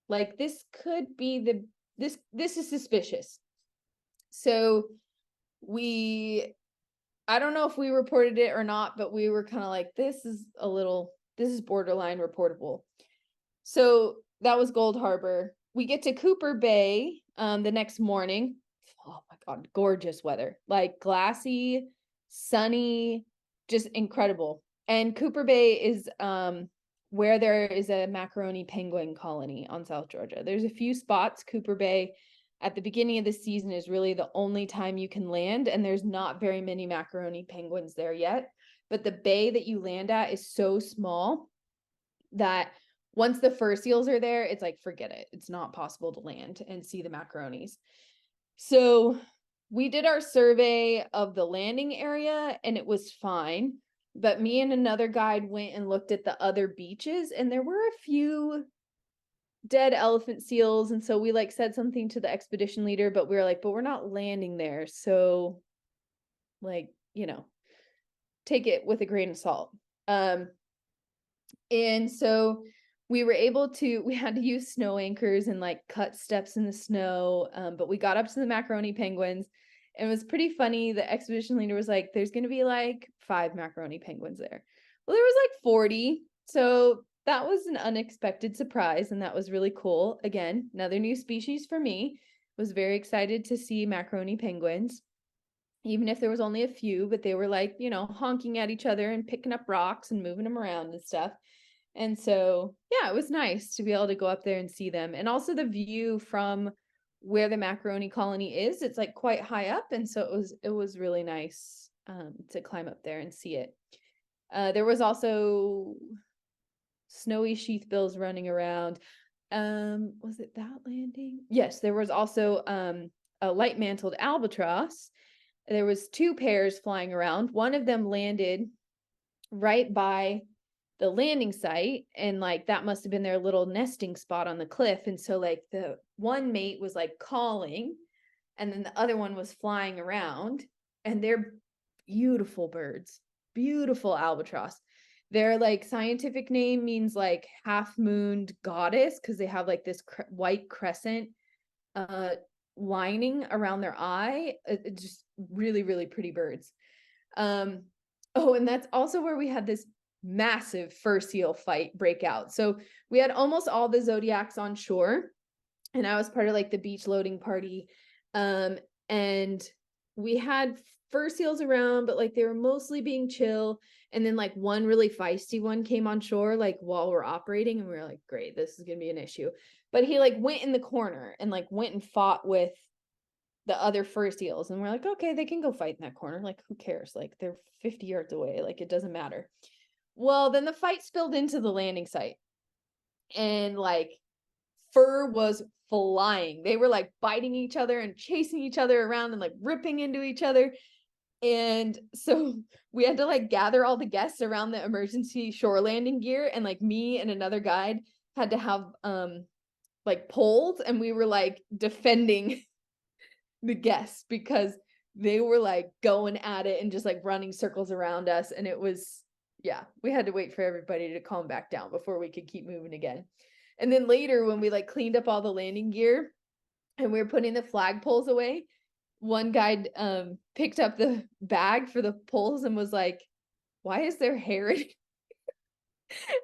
Speaker 1: like, this could be this is suspicious. So I don't know if we reported it or not, but we were kind of like, this is borderline reportable. So that was Gold Harbor. We get to Cooper Bay the next morning. Oh my God, gorgeous weather, like glassy, sunny, just incredible. And Cooper Bay is where there is a macaroni penguin colony on South Georgia. There's a few spots. Cooper Bay at the beginning of the season is really the only time you can land, and there's not very many macaroni penguins there yet. But the bay that you land at is so small that once the fur seals are there, it's like, forget it. It's not possible to land and see the macaronis. So we did our survey of the landing area and it was fine. But me and another guide went and looked at the other beaches, and there were a few dead elephant seals. And so we like said something to the expedition leader, but we were like, but we're not landing there. So like, take it with a grain of salt. And so we had to use snow anchors and like cut steps in the snow. But we got up to the macaroni penguins, and it was pretty funny. The expedition leader was like, there's going to be like 5 macaroni penguins there. Well, there was like 40. So that was an unexpected surprise, and that was really cool. Again, another new species for me. Was very excited to see macaroni penguins, even if there was only a few, but they were like, honking at each other and picking up rocks and moving them around and stuff. And so, yeah, it was nice to be able to go up there and see them. And also the view from where the macaroni colony is, it's like quite high up. And so it was really nice to climb up there and see it. There was also snowy sheathbills running around. Was it that landing? Yes, there was also a light-mantled albatross. There was 2 pairs flying around. One of them landed right by the landing site, and like that must have been their little nesting spot on the cliff. And so like the one mate was like calling, and then the other one was flying around, and they're beautiful birds, beautiful albatross. Their like scientific name means like half-mooned goddess, because they have like this white crescent lining around their eye. It's just really, really pretty birds. Oh, and that's also where we had this massive fur seal fight break out. So we had almost all the Zodiacs on shore, and I was part of like the beach loading party. And we had fur seals around, but like they were mostly being chill. And then like one really feisty one came on shore like while we're operating, and we were like, great, this is gonna be an issue. But he like went in the corner and like went and fought with the other fur seals, and we're like, okay, they can go fight in that corner. Like, who cares? Like, they're 50 yards away. Like, it doesn't matter. Well, then the fight spilled into the landing site, and like fur was flying. They were like biting each other and chasing each other around and like ripping into each other. And so we had to like gather all the guests around the emergency shore landing gear, and like me and another guide had to have like poles, and we were like defending the guests because they were like going at it and just like running circles around us. And it was, yeah, we had to wait for everybody to calm back down before we could keep moving again. And then later, when we like cleaned up all the landing gear and we were putting the flagpoles away, one guy picked up the bag for the poles and was like, why is there hair in it?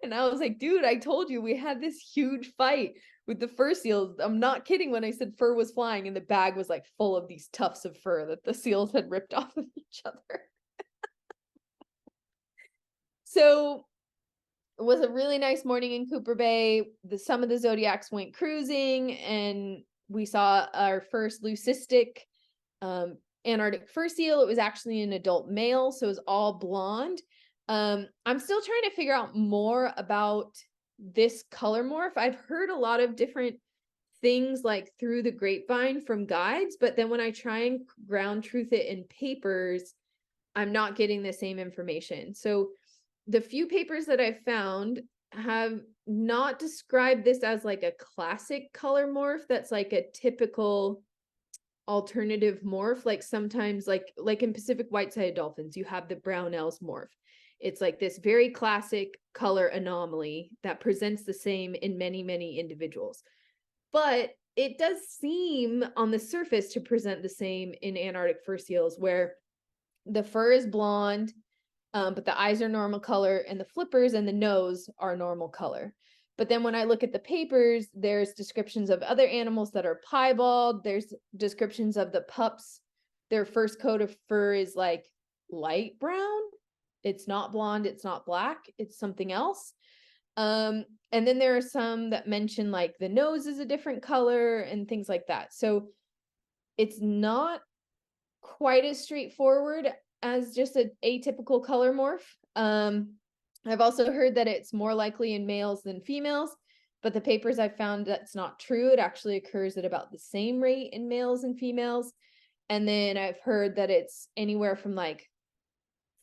Speaker 1: And I was like, dude, I told you we had this huge fight with the fur seals. I'm not kidding when I said fur was flying, and the bag was like full of these tufts of fur that the seals had ripped off of each other. So it was a really nice morning in Cooper Bay. Some of the Zodiacs went cruising, and we saw our first leucistic Antarctic fur seal. It was actually an adult male, so it was all blonde. I'm still trying to figure out more about this color morph. I've heard a lot of different things like through the grapevine from guides, but then when I try and ground truth it in papers, I'm not getting the same information. So the few papers that I've found have not described this as like a classic color morph that's like a typical alternative morph. Like sometimes like in Pacific white-sided dolphins, you have the Brownell's morph. It's like this very classic color anomaly that presents the same in many, many individuals. but it does seem on the surface to present the same in Antarctic fur seals, where the fur is blonde, but the eyes are normal color, and the flippers and the nose are normal color. But then when I look at the papers, there's descriptions of other animals that are piebald. There's descriptions of the pups. Their first coat of fur is like light brown. It's not blonde, it's not black, it's something else. And then there are some that mention like the nose is a different color and things like that. So it's not quite as straightforward as just an atypical color morph. I've also heard that it's more likely in males than females, but the papers I found that's not true. It actually occurs at about the same rate in males and females. And then I've heard that it's anywhere from like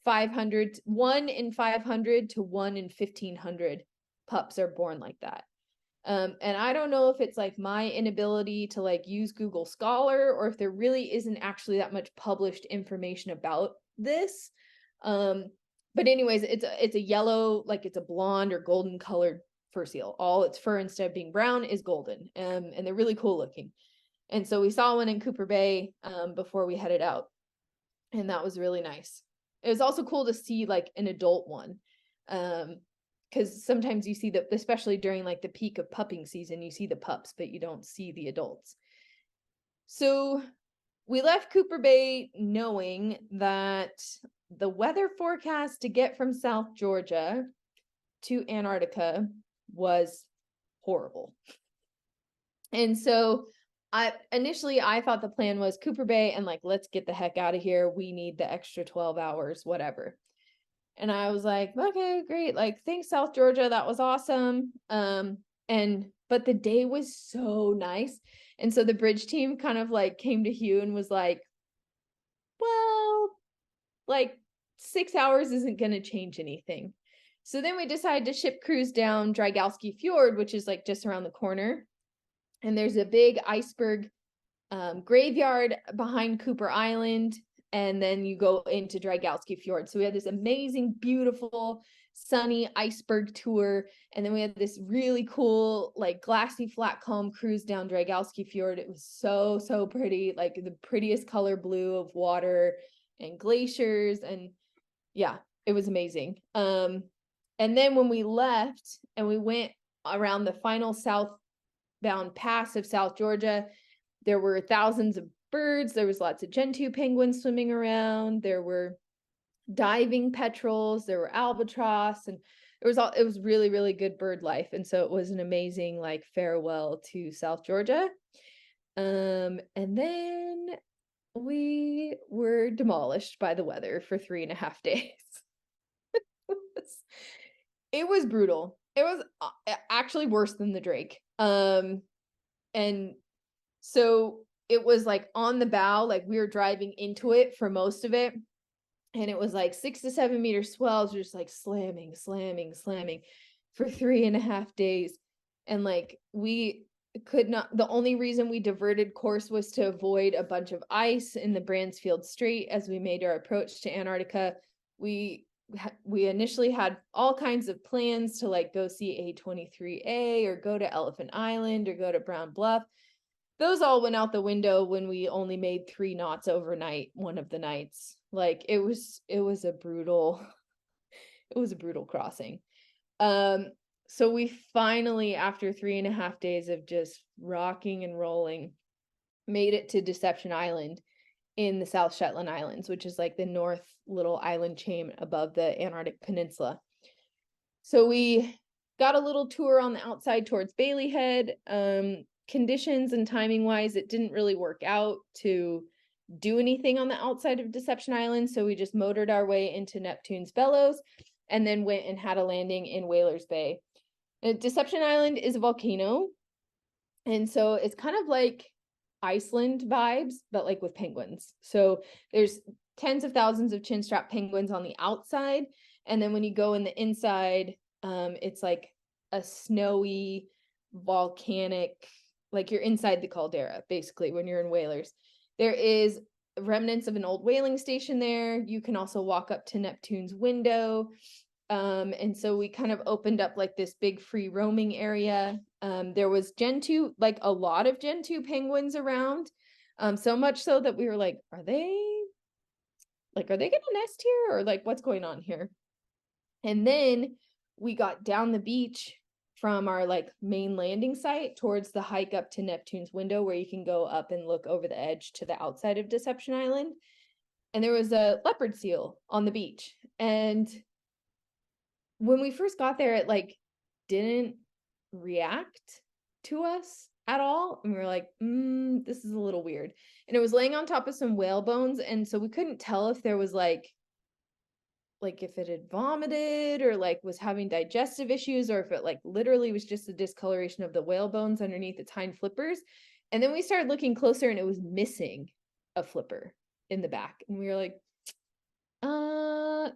Speaker 1: 500, 1 in 500 to 1 in 1,500 pups are born like that. And I don't know if it's like my inability to like use Google Scholar, or if there really isn't actually that much published information about this. But anyways, it's a yellow, like it's a blonde or golden colored fur seal. All its fur, instead of being brown, is golden. And they're really cool looking. And so we saw one in Cooper Bay before we headed out, and that was really nice. It was also cool to see like an adult one. Because sometimes you see that, especially during like the peak of pupping season, you see the pups, but you don't see the adults. So we left Cooper Bay knowing that the weather forecast to get from South Georgia to Antarctica was horrible. And so initially I thought the plan was Cooper Bay and like, let's get the heck out of here. We need the extra 12 hours, whatever. And I was like, okay, great. Like, thanks, South Georgia. That was awesome. But the day was so nice. And so the bridge team kind of like came to Hugh and was like, well, like 6 hours isn't going to change anything. So then we decided to ship crews down Drygalski Fjord, which is like just around the corner. And there's a big iceberg graveyard behind Cooper Island. And then you go into Drygalski Fjord. So we had this amazing, beautiful, sunny iceberg tour. And then we had this really cool, like glassy, flat, calm cruise down Drygalski Fjord. It was so, so pretty, like the prettiest color blue of water and glaciers. And yeah, it was amazing. And then when we left and we went around the final southbound pass of South Georgia, there were thousands of birds. There was lots of gentoo penguins swimming around. There were diving petrels. There were albatross, and it was really, really good bird life. And so it was an amazing like farewell to South Georgia. And then we were demolished by the weather for 3.5 days. It was brutal. It was actually worse than the Drake. And so it was like on the bow, like we were driving into it for most of it. And it was like 6 to 7 meter swells, just like slamming for 3.5 days. And like we could not, the only reason we diverted course was to avoid a bunch of ice in the Bransfield Strait as we made our approach to Antarctica. We initially had all kinds of plans to like go see A23A or go to Elephant Island or go to Brown Bluff. Those all went out the window when we only made 3 knots overnight one of the nights. Like it was a brutal crossing. So we finally, after 3.5 days of just rocking and rolling, made it to Deception Island in the South Shetland Islands, which is like the north little island chain above the Antarctic Peninsula. So we got a little tour on the outside towards Bailey Head. Conditions and timing wise, it didn't really work out to do anything on the outside of Deception Island. So we just motored our way into Neptune's Bellows and then went and had a landing in Whalers Bay. Deception Island is a volcano. And so it's kind of like Iceland vibes, but like with penguins. So there's tens of thousands of chinstrap penguins on the outside. And then when you go in the inside, it's like a snowy, volcanic, like you're inside the caldera, basically, when you're in Whalers. There is remnants of an old whaling station there. You can also walk up to Neptune's window. And so we kind of opened up like this big free roaming area. There was Gen 2, like a lot of Gen 2 penguins around. So much so that we were like, are they gonna nest here, or like what's going on here? And then we got down the beach from our like main landing site towards the hike up to Neptune's window, where you can go up and look over the edge to the outside of Deception Island. And there was a leopard seal on the beach. And when we first got there, it like didn't react to us at all. And we were like, this is a little weird. And it was laying on top of some whale bones. And so we couldn't tell if there was like if it had vomited or like was having digestive issues, or if it like literally was just the discoloration of the whale bones underneath its hind flippers. And then we started looking closer and it was missing a flipper in the back. And we were like,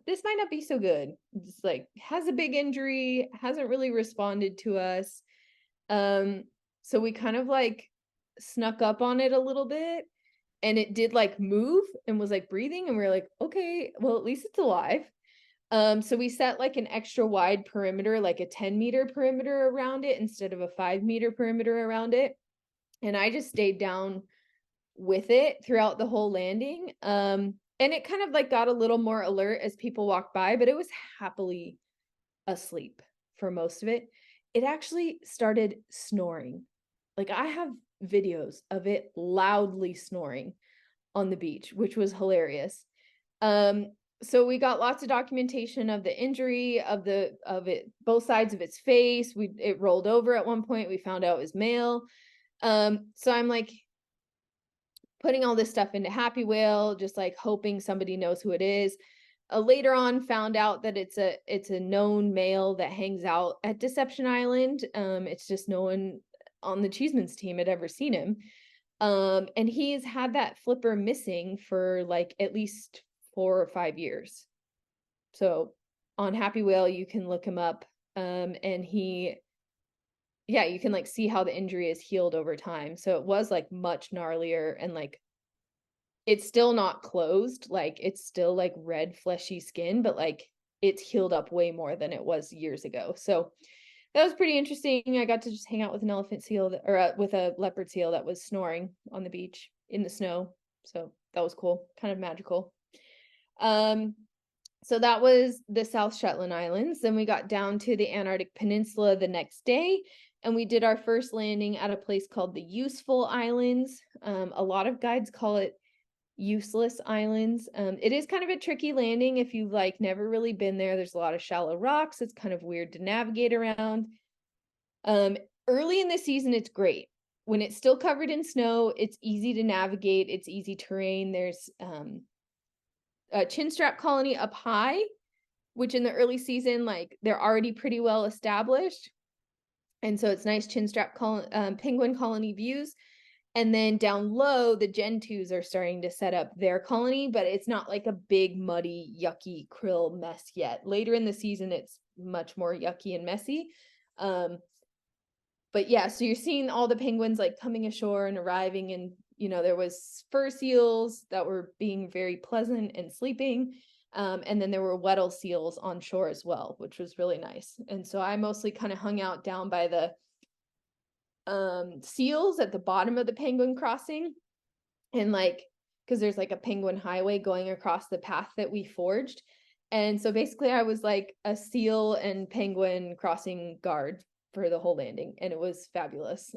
Speaker 1: this might not be so good. Just like has a big injury, hasn't really responded to us. So we kind of like snuck up on it a little bit, and it did like move and was like breathing, and we were like, okay, well, at least it's alive. So we set like an extra wide perimeter, like a 10-meter perimeter around it instead of a 5-meter perimeter around it. And I just stayed down with it throughout the whole landing. And it kind of like got a little more alert as people walked by, but it was happily asleep for most of it. It actually started snoring. Like I have videos of it loudly snoring on the beach, which was hilarious. So we got lots of documentation of the injury, of it, both sides of its face. It rolled over at one point. We found out it was male. So I'm like putting all this stuff into Happy Whale, just like hoping somebody knows who it is. Later on, found out that it's a known male that hangs out at Deception Island. It's just no one on the Cheeseman's team had ever seen him. And he's had that flipper missing for like at least 4 or 5 years. So on Happy Whale, you can look him up. And you can like see how the injury is healed over time. So it was like much gnarlier, and like it's still not closed. Like it's still like red fleshy skin, but like it's healed up way more than it was years ago. So that was pretty interesting. I got to just hang out with an elephant seal with a leopard seal that was snoring on the beach in the snow. So that was cool, kind of magical. So that was the South Shetland Islands. Then we got down to the Antarctic Peninsula the next day, and we did our first landing at a place called the Useful Islands. A lot of guides call it Useless Islands. It is kind of a tricky landing if you've like never really been there. There's a lot of shallow rocks. It's kind of weird to navigate around. Early in the season, it's great. When it's still covered in snow, it's easy to navigate. It's easy terrain. There's a chinstrap colony up high, which in the early season, like they're already pretty well established. And so it's nice chinstrap penguin colony views. And then down low, the Gen 2s are starting to set up their colony, but it's not like a big, muddy, yucky krill mess yet. Later in the season, it's much more yucky and messy. But yeah, so you're seeing all the penguins like coming ashore and arriving, and there was fur seals that were being very pleasant and sleeping. And then there were Weddell seals on shore as well, which was really nice. And so I mostly kind of hung out down by the seals at the bottom of the penguin crossing, and like because there's like a penguin highway going across the path that we forged. And so basically I was like a seal and penguin crossing guard for the whole landing, and it was fabulous.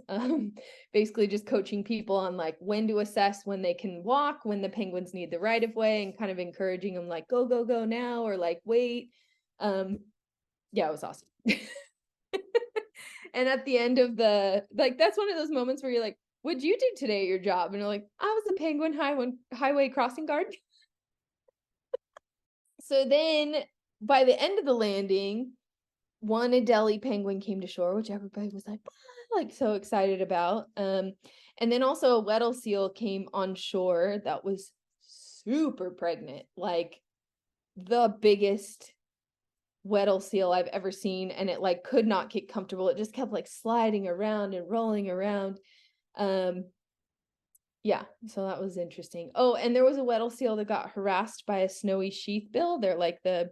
Speaker 1: Basically just coaching people on like when to assess when they can walk, when the penguins need the right of way, and kind of encouraging them like go now, or like wait. It was awesome. And at the end of that's one of those moments where you're like, what'd you do today at your job? And you're like, I was a penguin highway crossing guard. So then by the end of the landing, one Adelie penguin came to shore, which everybody was like so excited about. And then also a Weddell seal came on shore that was super pregnant, like the biggest Weddell seal I've ever seen, and it like could not get comfortable. It just kept like sliding around and rolling around. So that was interesting. Oh, and there was a Weddell seal that got harassed by a snowy sheathbill. They're like the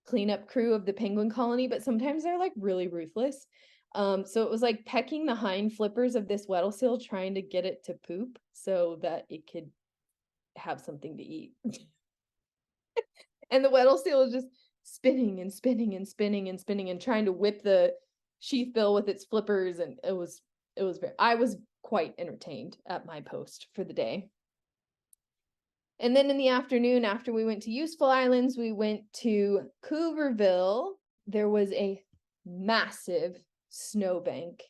Speaker 1: cleanup crew of the penguin colony, but sometimes they're like really ruthless. So it was like pecking the hind flippers of this Weddell seal, trying to get it to poop so that it could have something to eat. And the Weddell seal was just spinning and spinning and spinning and spinning and trying to whip the sheath bill with its flippers. And I was quite entertained at my post for the day. And then in the afternoon, after we went to Useful Islands, we went to Cooverville. There was a massive snowbank,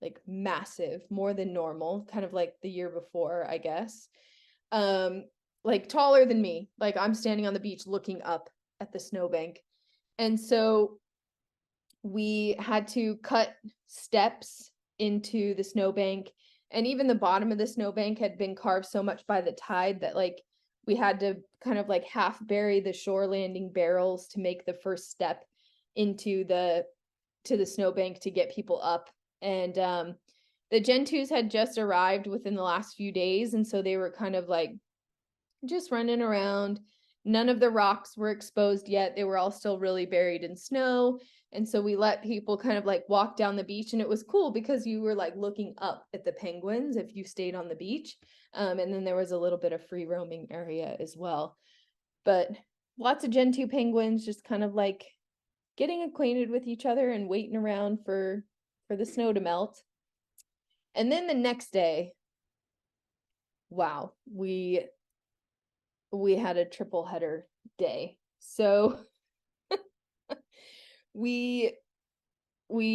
Speaker 1: like massive, more than normal, kind of like the year before, I guess. Like taller than me. Like I'm standing on the beach looking up at the snowbank. And so we had to cut steps into the snowbank, and even the bottom of the snowbank had been carved so much by the tide that like we had to kind of like half bury the shore landing barrels to make the first step into the snowbank to get people up. And the Gentoos had just arrived within the last few days, and so they were kind of like just running around. None of the rocks were exposed yet. They were all still really buried in snow. And so we let people kind of like walk down the beach, and it was cool because you were like looking up at the penguins if you stayed on the beach. And then there was a little bit of free roaming area as well. But lots of Gentoo penguins just kind of like getting acquainted with each other and waiting around for the snow to melt. And then the next day, wow, we had a triple header day. So we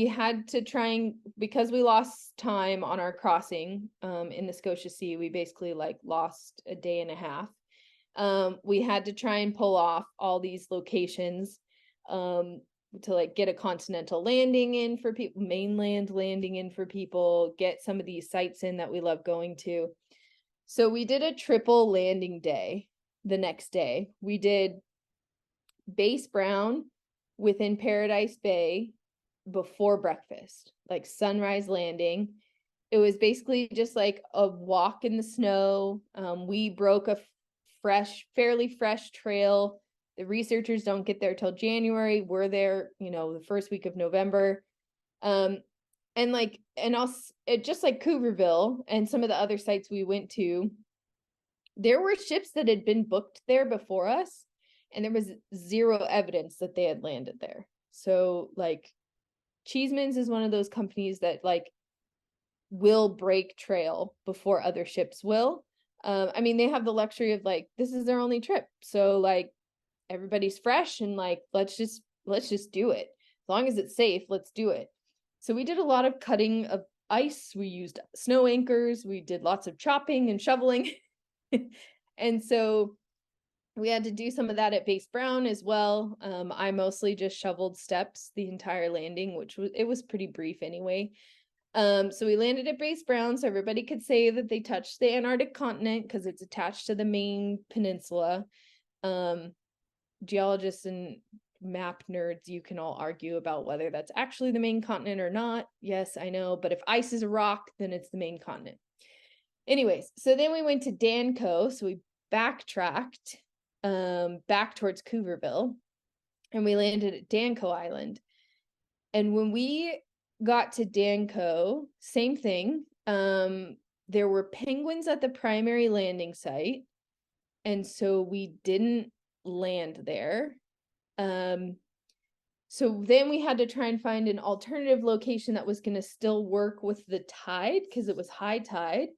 Speaker 1: had to try and, because we lost time on our crossing in the Scotia Sea, we basically like lost a day and a half. We had to try and pull off all these locations to like get a continental landing in for people, mainland landing in for people, get some of these sites in that we love going to. So we did a triple landing day the next day. We did Base Brown within Paradise Bay before breakfast, like sunrise landing. It was basically just like a walk in the snow. We broke a fairly fresh trail. The researchers don't get there till January. We're there, the first week of November. And just like Cooverville and some of the other sites we went to, there were ships that had been booked there before us, and there was zero evidence that they had landed there. So like Cheeseman's is one of those companies that like will break trail before other ships will. I mean, they have the luxury of like, this is their only trip. So like everybody's fresh and like, let's just do it. As long as it's safe, let's do it. So we did a lot of cutting of ice. We used snow anchors. We did lots of chopping and shoveling. And so we had to do some of that at Base Brown as well. I mostly just shoveled steps the entire landing, it was pretty brief anyway. So we landed at Base Brown so everybody could say that they touched the Antarctic continent because it's attached to the main peninsula. Geologists and map nerds, you can all argue about whether that's actually the main continent or not. Yes, I know, but if ice is a rock, then it's the main continent. Anyways, so then we went to Danco, so we backtracked back towards Cooverville, and we landed at Danco Island. And when we got to Danco, same thing. There were penguins at the primary landing site, and so we didn't land there. So then we had to try and find an alternative location that was going to still work with the tide because it was high tide.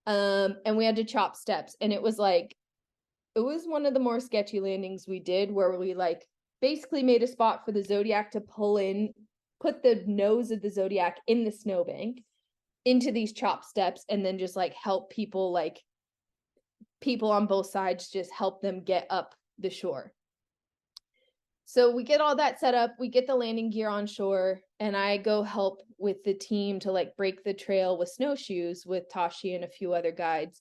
Speaker 1: And we had to chop steps, and it was one of the more sketchy landings we did, where we like basically made a spot for the Zodiac to pull in, put the nose of the Zodiac in the snowbank into these chop steps, and then just like help people on both sides, just help them get up the shore. So we get all that set up, we get the landing gear on shore, and I go help with the team to like break the trail with snowshoes with Tashi and a few other guides,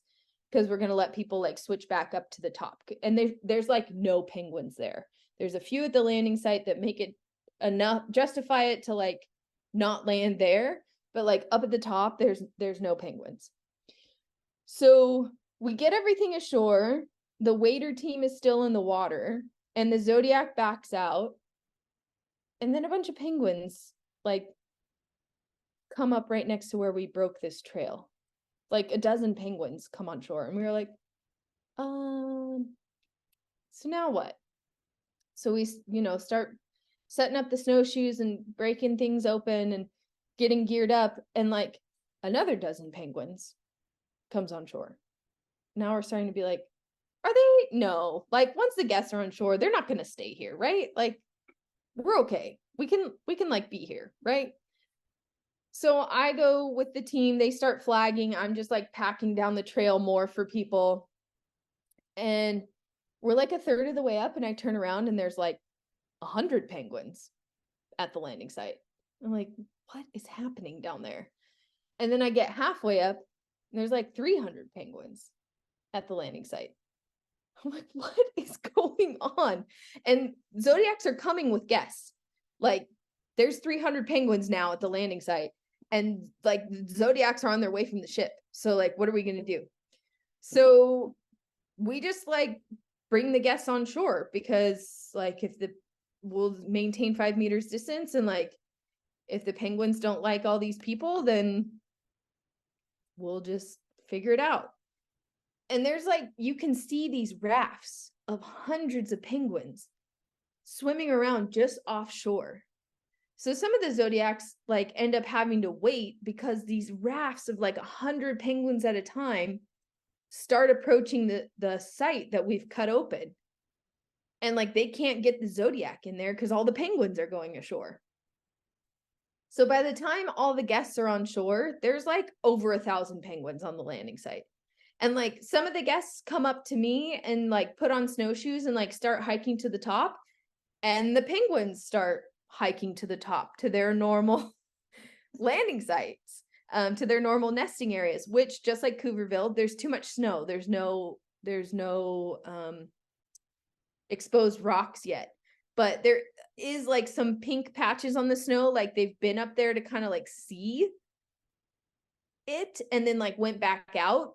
Speaker 1: because we're going to let people like switch back up to the top. And there's like no penguins there. There's a few at the landing site that make it enough, justify it to like not land there, but like up at the top, there's no penguins. So we get everything ashore. The waiter team is still in the water. and the Zodiac backs out, and then a bunch of penguins like come up right next to where we broke this trail. Like a dozen penguins come on shore, and we were like, so now what? So we, start setting up the snowshoes and breaking things open and getting geared up, and like another dozen penguins comes on shore. Now we're starting to be like, are they? No. Like once the guests are on shore, they're not going to stay here, right? Like we're okay. We can like be here, right? So I go with the team. They start flagging. I'm just like packing down the trail more for people. And we're like a third of the way up, and I turn around and there's like 100 penguins at the landing site. I'm like, what is happening down there? And then I get halfway up and there's like 300 penguins at the landing site. I'm like, what is going on? And Zodiacs are coming with guests. Like there's 300 penguins now at the landing site, and like Zodiacs are on their way from the ship. So like, what are we going to do? So we just like bring the guests on shore, because like we'll maintain 5 meters distance, and like if the penguins don't like all these people, then we'll just figure it out. And there's like, you can see these rafts of hundreds of penguins swimming around just offshore. So some of the Zodiacs like end up having to wait, because these rafts of like 100 penguins at a time start approaching the site that we've cut open. And like they can't get the Zodiac in there because all the penguins are going ashore. So by the time all the guests are on shore, there's like over 1,000 penguins on the landing site. And like some of the guests come up to me and like put on snowshoes and like start hiking to the top. And the penguins start hiking to the top to their normal landing sites, to their normal nesting areas, which just like Cooverville, there's too much snow. There's no exposed rocks yet. But there is like some pink patches on the snow, like they've been up there to kind of like see it and then like went back out.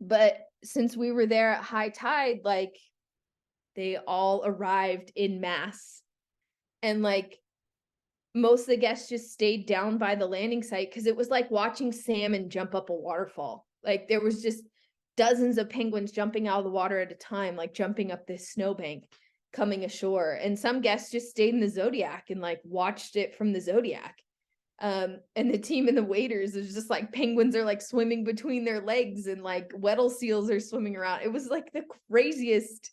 Speaker 1: But since we were there at high tide, like they all arrived in mass, and like most of the guests just stayed down by the landing site, because it was like watching salmon jump up a waterfall. Like there was just dozens of penguins jumping out of the water at a time, like jumping up this snowbank coming ashore. And some guests just stayed in the Zodiac and like watched it from the Zodiac. And the team and the waiters is just like penguins are like swimming between their legs, and like Weddell seals are swimming around. It was like the craziest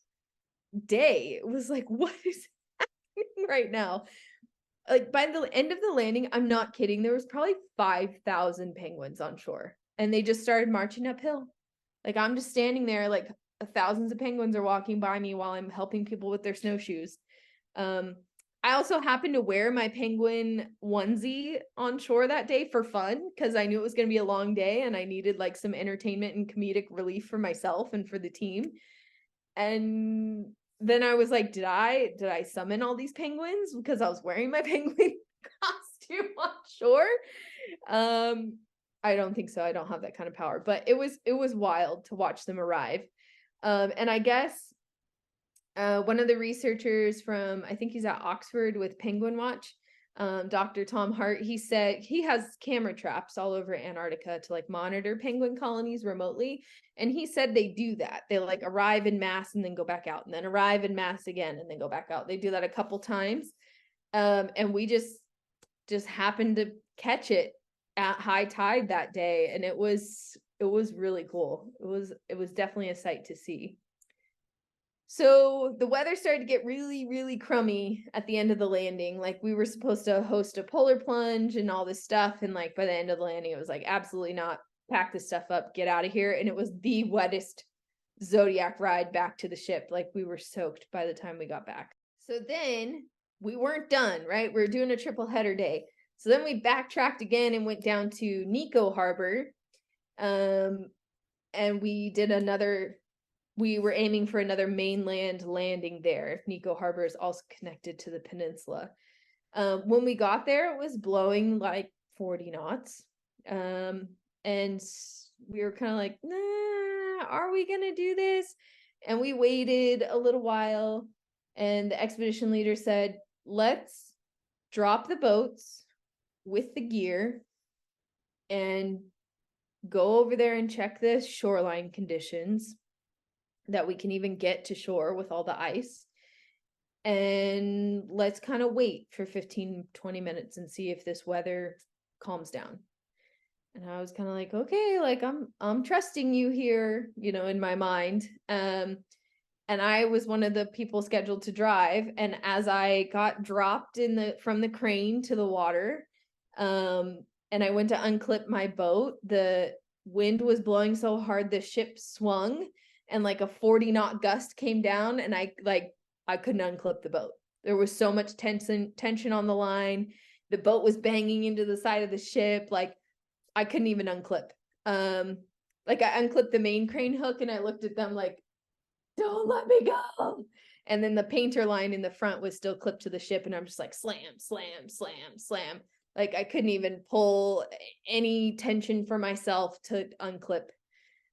Speaker 1: day. It was like, what is happening right now? Like by the end of the landing, I'm not kidding, there was probably 5,000 penguins on shore, and they just started marching uphill. Like I'm just standing there, like thousands of penguins are walking by me while I'm helping people with their snowshoes. I also happened to wear my penguin onesie on shore that day for fun, because I knew it was going to be a long day and I needed like some entertainment and comedic relief for myself and for the team. And then I was like, did I summon all these penguins because I was wearing my penguin costume on shore? I don't think so. I don't have that kind of power, but it was wild to watch them arrive. And I guess one of the researchers from, I think he's at Oxford with Penguin Watch, Dr. Tom Hart, he said he has camera traps all over Antarctica to like monitor penguin colonies remotely. And he said they do that. They like arrive in mass and then go back out, and then arrive in mass again and then go back out. They do that a couple times. And we just happened to catch it at high tide that day. And it was really cool. It was definitely a sight to see. So the weather started to get really, really crummy at the end of the landing. Like we were supposed to host a polar plunge and all this stuff. And like by the end of the landing, it was like, absolutely not. Pack this stuff up, get out of here. And it was the wettest Zodiac ride back to the ship. Like we were soaked by the time we got back. So then we weren't done, right? We were doing a triple header day. So then we backtracked again and went down to Nico Harbor. And we were aiming for another mainland landing there. Nico Harbor is also connected to the peninsula. When we got there, it was blowing like 40 knots. And we were kind of like, nah, are we going to do this? And we waited a little while. And the expedition leader said, let's drop the boats with the gear and go over there and check the shoreline conditions, that we can even get to shore with all the ice. And let's kind of wait for 15-20 minutes and see if this weather calms down. And I was kind of like, okay, like I'm trusting you here, you know, in my mind. And I was one of the people scheduled to drive. And as I got dropped from the crane to the water, and I went to unclip my boat, the wind was blowing so hard the ship swung, and like a 40-knot gust came down, and I couldn't unclip the boat. There was so much tension on the line. The boat was banging into the side of the ship. Like I couldn't even unclip. Like I unclipped the main crane hook and I looked at them like, don't let me go. And then the painter line in the front was still clipped to the ship. And I'm just like, slam, slam, slam, slam. Like I couldn't even pull any tension for myself to unclip.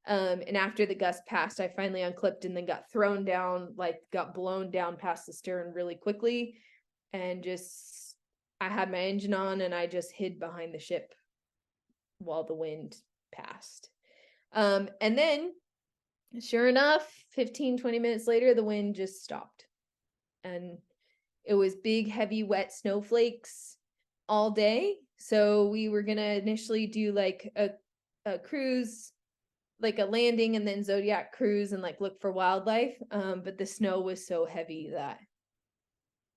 Speaker 1: And after the gust passed, I finally unclipped and then got thrown down, like got blown down past the stern really quickly. And just, I had my engine on and I just hid behind the ship while the wind passed. And then sure enough, 15-20 minutes later, the wind just stopped. And it was big, heavy, wet snowflakes all day. So we were going to initially do like a cruise, like a landing and then Zodiac cruise and like look for wildlife. But the snow was so heavy that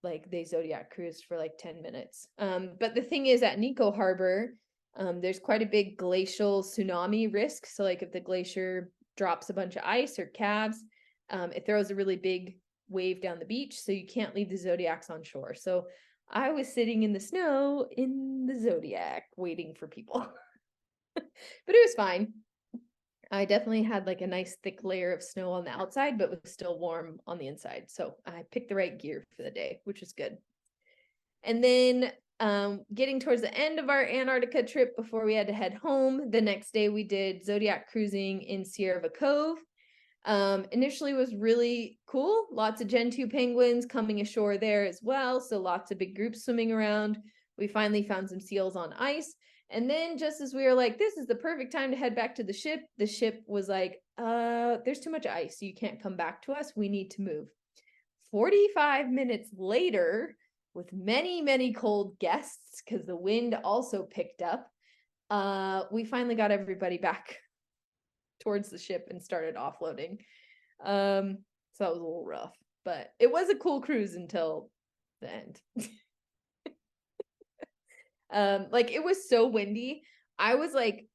Speaker 1: like they Zodiac cruised for like 10 minutes. But the thing is at Nico Harbor, there's quite a big glacial tsunami risk. So like if the glacier drops a bunch of ice or calves, it throws a really big wave down the beach. So you can't leave the Zodiacs on shore. So I was sitting in the snow in the Zodiac waiting for people. But it was fine. I definitely had like a nice thick layer of snow on the outside, but was still warm on the inside. So I picked the right gear for the day, which is good. And then getting towards the end of our Antarctica trip before we had to head home, the next day we did Zodiac cruising in Sierra Cove. Initially was really cool. Lots of Gen 2 penguins coming ashore there as well. So lots of big groups swimming around. We finally found some seals on ice. And then just as we were like, this is the perfect time to head back to the ship was like, there's too much ice. So you can't come back to us. We need to move. 45 minutes later, with many, many cold guests, because the wind also picked up, we finally got everybody back towards the ship and started offloading. So that was a little rough, but it was a cool cruise until the end. Like it was so windy. I was like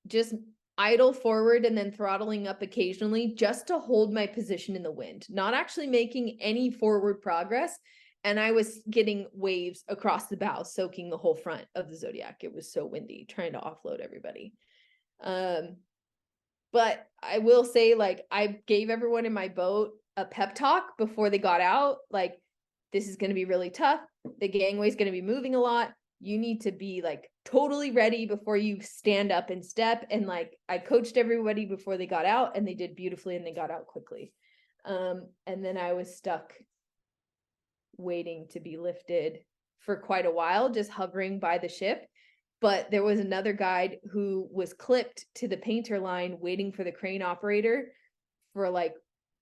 Speaker 1: just idle forward and then throttling up occasionally just to hold my position in the wind, not actually making any forward progress. And I was getting waves across the bow, soaking the whole front of the Zodiac. It was so windy, trying to offload everybody. But I will say, like, I gave everyone in my boat a pep talk before they got out. Like, this is going to be really tough. The gangway is going to be moving a lot. You need to be like totally ready before you stand up and step. And like, I coached everybody before they got out and they did beautifully and they got out quickly. And then I was stuck waiting to be lifted for quite a while, just hovering by the ship. But there was another guide who was clipped to the painter line waiting for the crane operator for like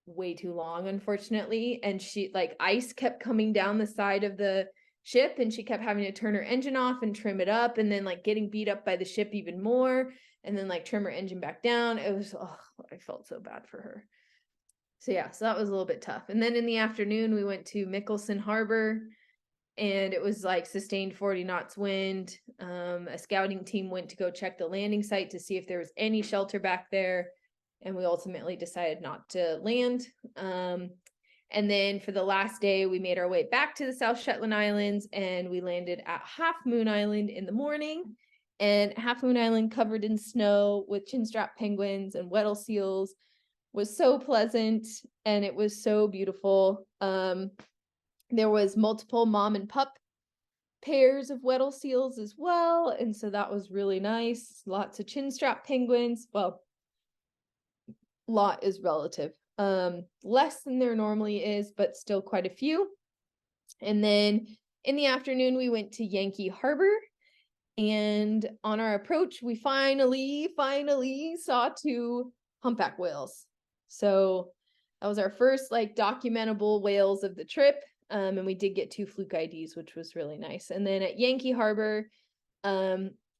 Speaker 1: way too long, unfortunately. And she like ice kept coming down the side of the ship and she kept having to turn her engine off and trim it up and then like getting beat up by the ship even more and then like trim her engine back down. It was, oh, I felt so bad for her. So yeah, so that was a little bit tough. And then in the afternoon, we went to Mickelson Harbor and it was like sustained 40 knots wind. A scouting team went to go check the landing site to see if there was any shelter back there. And we ultimately decided not to land. And then for the last day, we made our way back to the South Shetland Islands and we landed at Half Moon Island in the morning. And Half Moon Island, covered in snow with chinstrap penguins and Weddell seals, was so pleasant and it was so beautiful. There was multiple mom and pup pairs of Weddell seals as well. And so that was really nice. Lots of chinstrap penguins. Well, lot is relative. less than there normally is, but still quite a few. And then in the afternoon, we went to Yankee Harbor. And on our approach, we finally saw 2 humpback whales. So that was our first like documentable whales of the trip. And we did get 2 fluke IDs, which was really nice. And then at Yankee Harbor,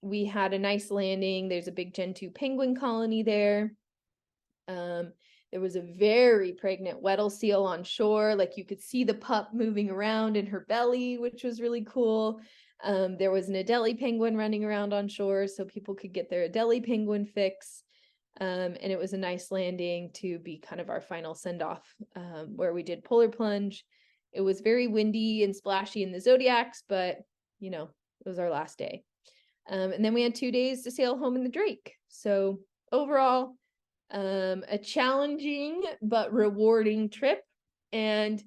Speaker 1: we had a nice landing. There's a big Gen 2 penguin colony there. There was a very pregnant Weddell seal on shore. Like you could see the pup moving around in her belly, which was really cool. There was an Adelie penguin running around on shore, so people could get their Adelie penguin fix. And it was a nice landing to be kind of our final send-off, where we did polar plunge. It was very windy and splashy in the Zodiacs, but you know, it was our last day. And then we had 2 days to sail home in the Drake. So overall, a challenging but rewarding trip. And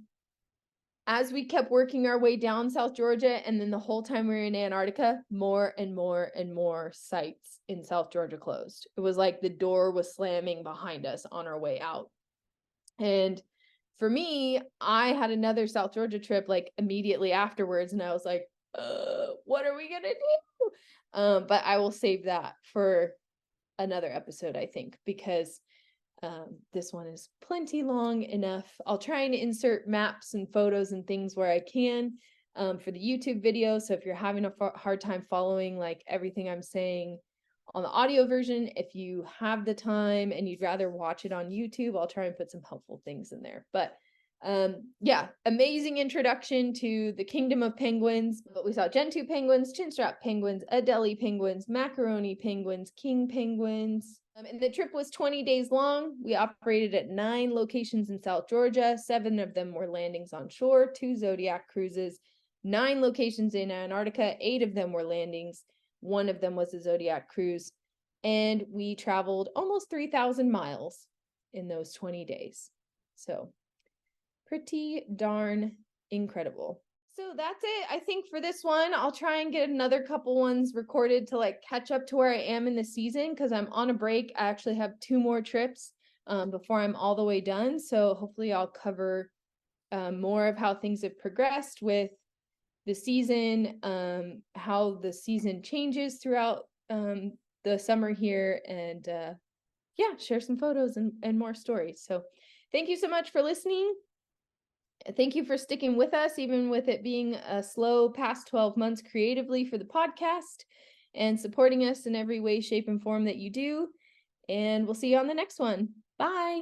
Speaker 1: as we kept working our way down South Georgia, and then the whole time we were in Antarctica, more and more sites in South Georgia closed. It was like the door was slamming behind us on our way out. And for me, I had another South Georgia trip like immediately afterwards, and I was like, what are we gonna do? But I will save that for another episode, I think, because this one is plenty long enough. I'll try and insert maps and photos and things where I can for the YouTube video. So if you're having a hard time following like everything I'm saying on the audio version, if you have the time and you'd rather watch it on YouTube, I'll try and put some helpful things in there. But yeah, amazing introduction to the kingdom of penguins. But we saw Gen 2 penguins, chinstrap penguins, Adelie penguins, macaroni penguins, king penguins. And the trip was 20 days long. We operated at 9 locations in South Georgia. 7 of them were landings on shore, 2 Zodiac cruises, 9 locations in Antarctica, 8 of them were landings. 1 of them was a Zodiac cruise. And we traveled almost 3,000 miles in those 20 days. So pretty darn incredible. So that's it, I think, for this one. I'll try and get another couple ones recorded to like catch up to where I am in the season, because I'm on a break. I actually have 2 more trips before I'm all the way done. So hopefully I'll cover more of how things have progressed with the season, how the season changes throughout the summer here, and yeah, share some photos and more stories. So thank you so much for listening. Thank you for sticking with us, even with it being a slow past 12 months creatively for the podcast, and supporting us in every way, shape, and form that you do. And we'll see you on the next one. Bye.